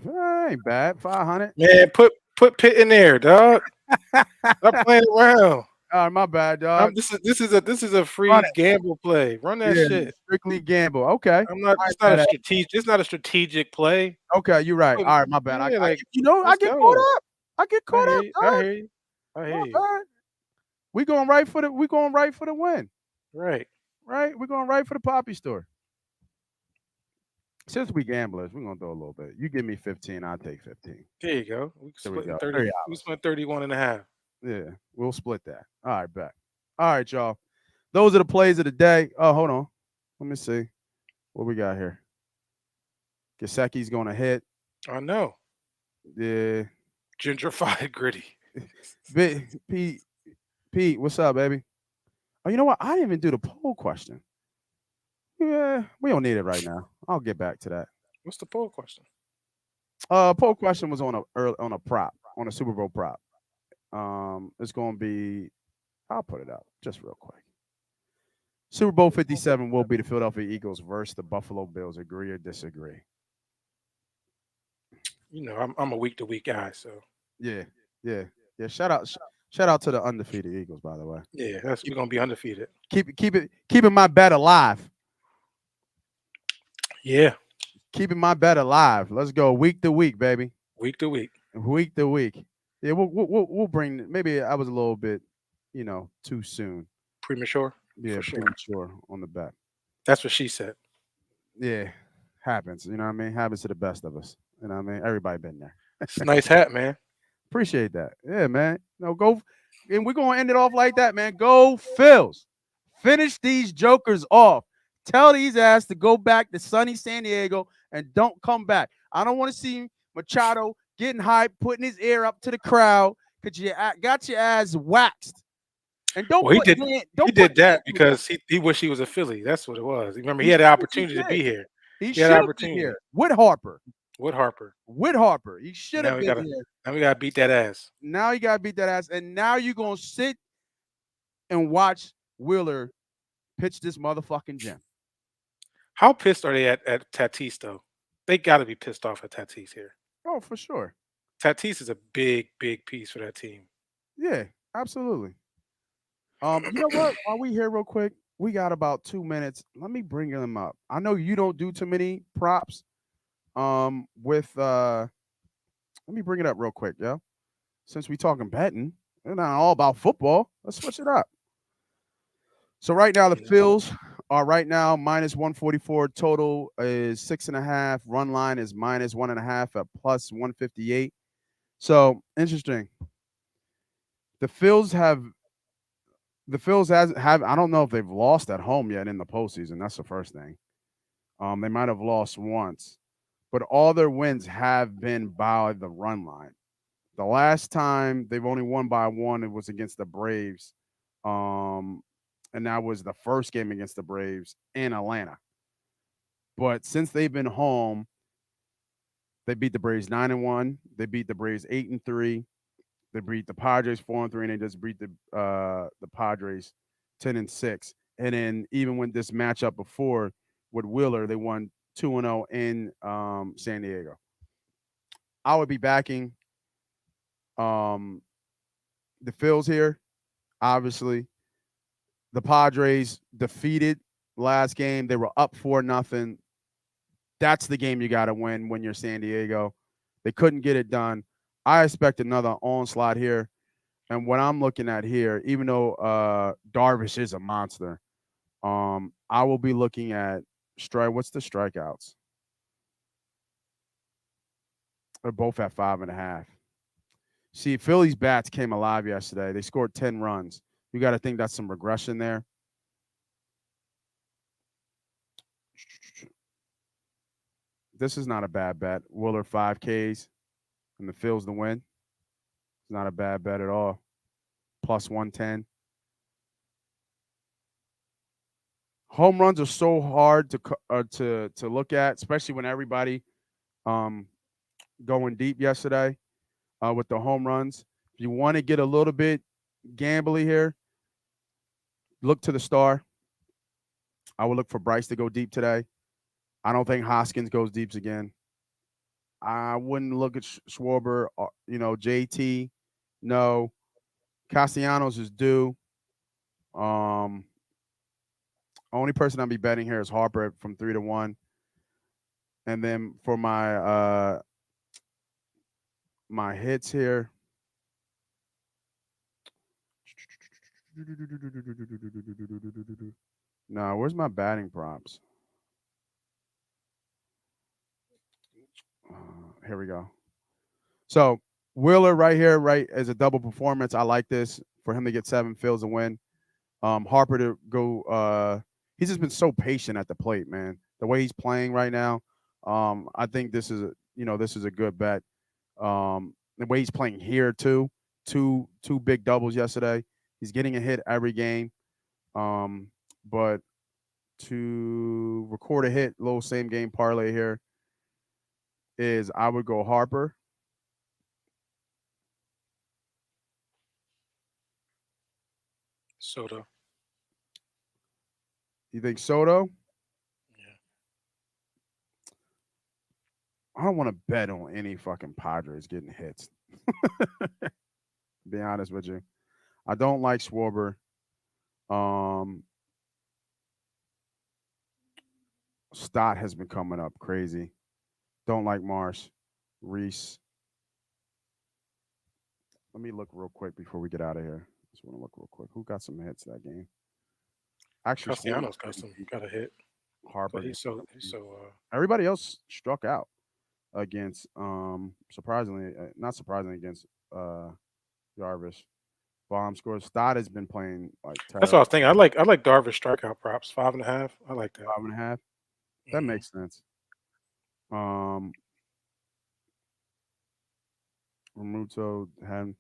Ain't bad. 500. Man, put Pitt in there, dog. Stop playing around. All right, my bad, dog. This is a free gamble play. Run that shit. Strictly gamble. Okay. It's not a strategic. It's not a strategic play. Okay, you're right. All right, my bad. Yeah, I get caught up. I get caught up. I hear you. We going right for the win. Right. We're going right for the poppy store. Since we gamblers, we're gonna throw a little bit. You give me 15, I'll take 15. There you go. We split 30. We spent 31.5. Yeah, we'll split that. All right, bet. All right, y'all. Those are the plays of the day. Oh, hold on. Let me see what we got here. Gesicki's gonna hit. I know. Yeah. Gentrified gritty. Pete, what's up, baby? Oh, you know what? I didn't even do the poll question. Yeah, we don't need it right now. I'll get back to that. What's the poll question? Poll question was on a prop, on a Super Bowl prop. It's going to be, I'll put it up just real quick. Super Bowl 57 will be the Philadelphia Eagles versus the Buffalo Bills. Agree or disagree? You know, I'm a week-to-week guy, so. Yeah. Shout out to the undefeated Eagles, by the way. Yeah, we're gonna be undefeated. Keeping my bet alive. Yeah. Keeping my bet alive. Let's go week to week, baby. Week to week. Yeah, we'll bring. Maybe I was a little bit, too soon. Premature. Yeah, premature on the bet. That's what she said. Yeah, happens. You know what I mean? Happens to the best of us. You know what I mean? Everybody been there. It's a nice hat, man. Appreciate that. Yeah, man. No, go. And we're going to end it off like that, man. Go Phils. Finish these jokers off. Tell these ass to go back to sunny San Diego and don't come back. I don't want to see Machado getting hyped, putting his ear up to the crowd because you got your ass waxed. And don't Well, he put did. He don't put did that because he wished he was a Philly. That's what it was. Remember, he had the he opportunity to did. be here. He He had the should have been opportunity here with Harper. with Harper. With Harper. He And should have been here. now we gotta beat that ass. Now you gotta beat that ass. And now you're gonna sit and watch Wheeler pitch this motherfucking gem. How pissed are they at Tatis though? They got to be pissed off at Tatis here. Oh, for sure. Tatis is a big piece for that team. Yeah, absolutely. You know what? While we here real quick, we got about 2 minutes. Let me bring them up. I know you don't do too many props. With let me bring it up real quick, yo. Since we talking betting, we're not all about football. Let's switch it up. So right now the You know? Phils are right now minus 144. Total is 6.5. Run line is minus 1.5 at plus 158. So interesting. The Phils have I don't know if they've lost at home yet in the postseason. That's the first thing. They might have lost once, but all their wins have been by the run line. The last time they've only won by one, it was against the Braves. And that was the first game against the Braves in Atlanta. But since they've been home, they beat the Braves 9-1. They beat the Braves 8-3. They beat the Padres 4-3, and they just beat the Padres 10-6. And then even when this matchup before with Wheeler, they won 2-0 in San Diego. I would be backing the Phils here, obviously. The Padres defeated last game. They were up 4-0. That's the game you got to win when you're San Diego. They couldn't get it done. I expect another onslaught here. And what I'm looking at here, even though Darvish is a monster, I will be looking at what's the strikeouts? They're both at 5.5. See, Philly's bats came alive yesterday. They scored 10 runs. You got to think that's some regression there. This is not a bad bet. Wheeler 5Ks and the Phils to win. It's not a bad bet at all. Plus 110. Home runs are so hard to look at, especially when everybody going deep yesterday with the home runs. If you want to get a little bit gambly here, look to the star. I would look for Bryce to go deep today. I don't think Hoskins goes deeps again. I wouldn't look at Schwarber. JT. No. Castellanos is due. Only person I'll be betting here is Harper from 3-1. And then for my hits here. No, where's my batting props? Here we go. So Wheeler right here, right, as a double performance. I like this for him to get 7 fills and win. Harper to go. He's just been so patient at the plate, man. The way he's playing right now, I think this is a good bet. The way he's playing here too, two big doubles yesterday. He's getting a hit every game. But to record a hit, little same game parlay here is I would go Harper. Soto. You think Soto? Yeah. I don't want to bet on any fucking Padres getting hits. Be honest with you. I don't like Schwarber. Stott has been coming up crazy. Don't like Marsh. Reese. Let me look real quick before we get out of here. Just want to look real quick. Who got some hits that game? Actually, Castellanos got a hit. Harper. But he's so Everybody else struck out. against surprisingly, not surprisingly against Jarvis. Bomb scores. Stott has been playing like That's what I terrible. was thinking. I like Darvish strikeout props 5.5. I like that. 5.5. That Mhm. makes sense. Romuto had.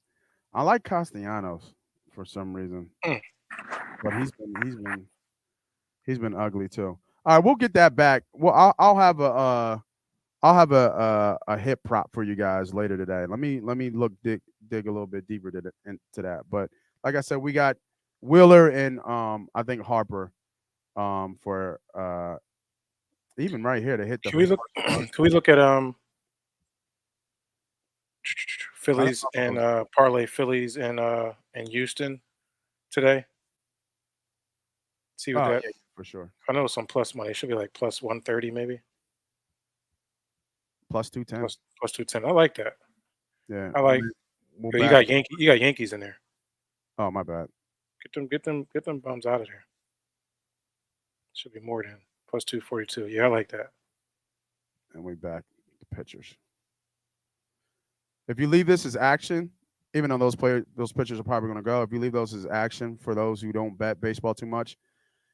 I like Castellanos for some reason, Mm. but he's been ugly too. All right, we'll get that back. Well, I'll have a hit prop for you guys later today. Let me dig a little bit deeper into that. But like I said, we got Wheeler and I think Harper for even right here to hit the. Can we look? Can we look at Phillies and parlay Phillies and Houston today? See what that. Yeah, for sure. I know it's some plus money. It should be like plus 130 maybe. Plus 210. Plus 210. I like that. Yeah, I like. we'll You back- got You got Yankees in there. Oh, my bad. Get them bums out of there. Should be more than plus 242. Yeah, I like that. And we back the pitchers. If you leave this as action, even though those pitchers are probably going to go, if you leave those as action for those who don't bet baseball too much,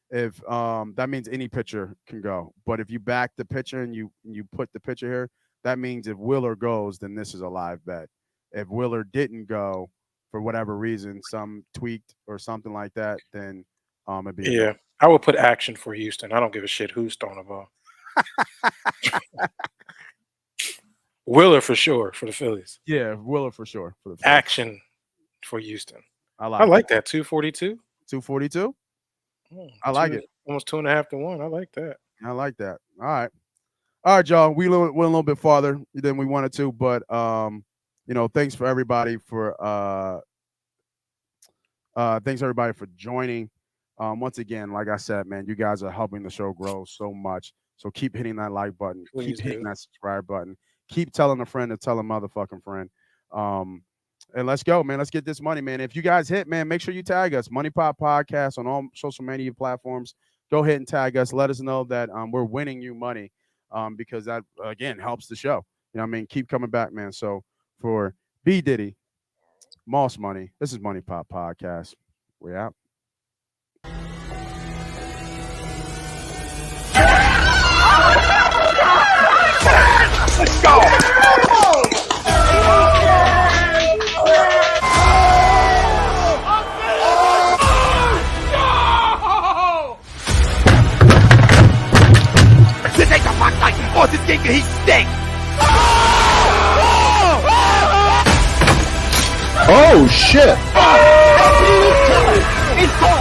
if that means any pitcher can go. But if you back the pitcher and you put the pitcher here, that means if Wheeler goes, then this is a live bet. If Wheeler didn't go for whatever reason, some tweaked or something like that, then it'd be Yeah, I would put action for Houston. I don't give a shit who's throwing the ball. Wheeler for sure for the Phillies. Yeah, Wheeler for sure for the Phillies. Action for Houston. I I like that 242. 242. I like it. Almost 2.5 to 1. I like that. I like that. All right, y'all. We went a little bit farther than we wanted to, but thanks for everybody for joining. Once again, like I said, man, you guys are helping the show grow so much. So keep hitting that like button. Please keep hitting do. that subscribe button. Keep telling a friend to tell a motherfucking friend. And let's go, man. Let's get this money, man. If you guys hit, man, make sure you tag us. MoneyPot Podcast on all social media platforms. Go ahead and tag us. Let us know that we're winning you money because that, again, helps the show. You know what I mean? Keep coming back, man. So for B. Diddy, Moss Money, this is MoneyPot Podcast. We're out. Let's go! This ain't the Rock Tyson Forces game, he stinks! Oh shit! He's going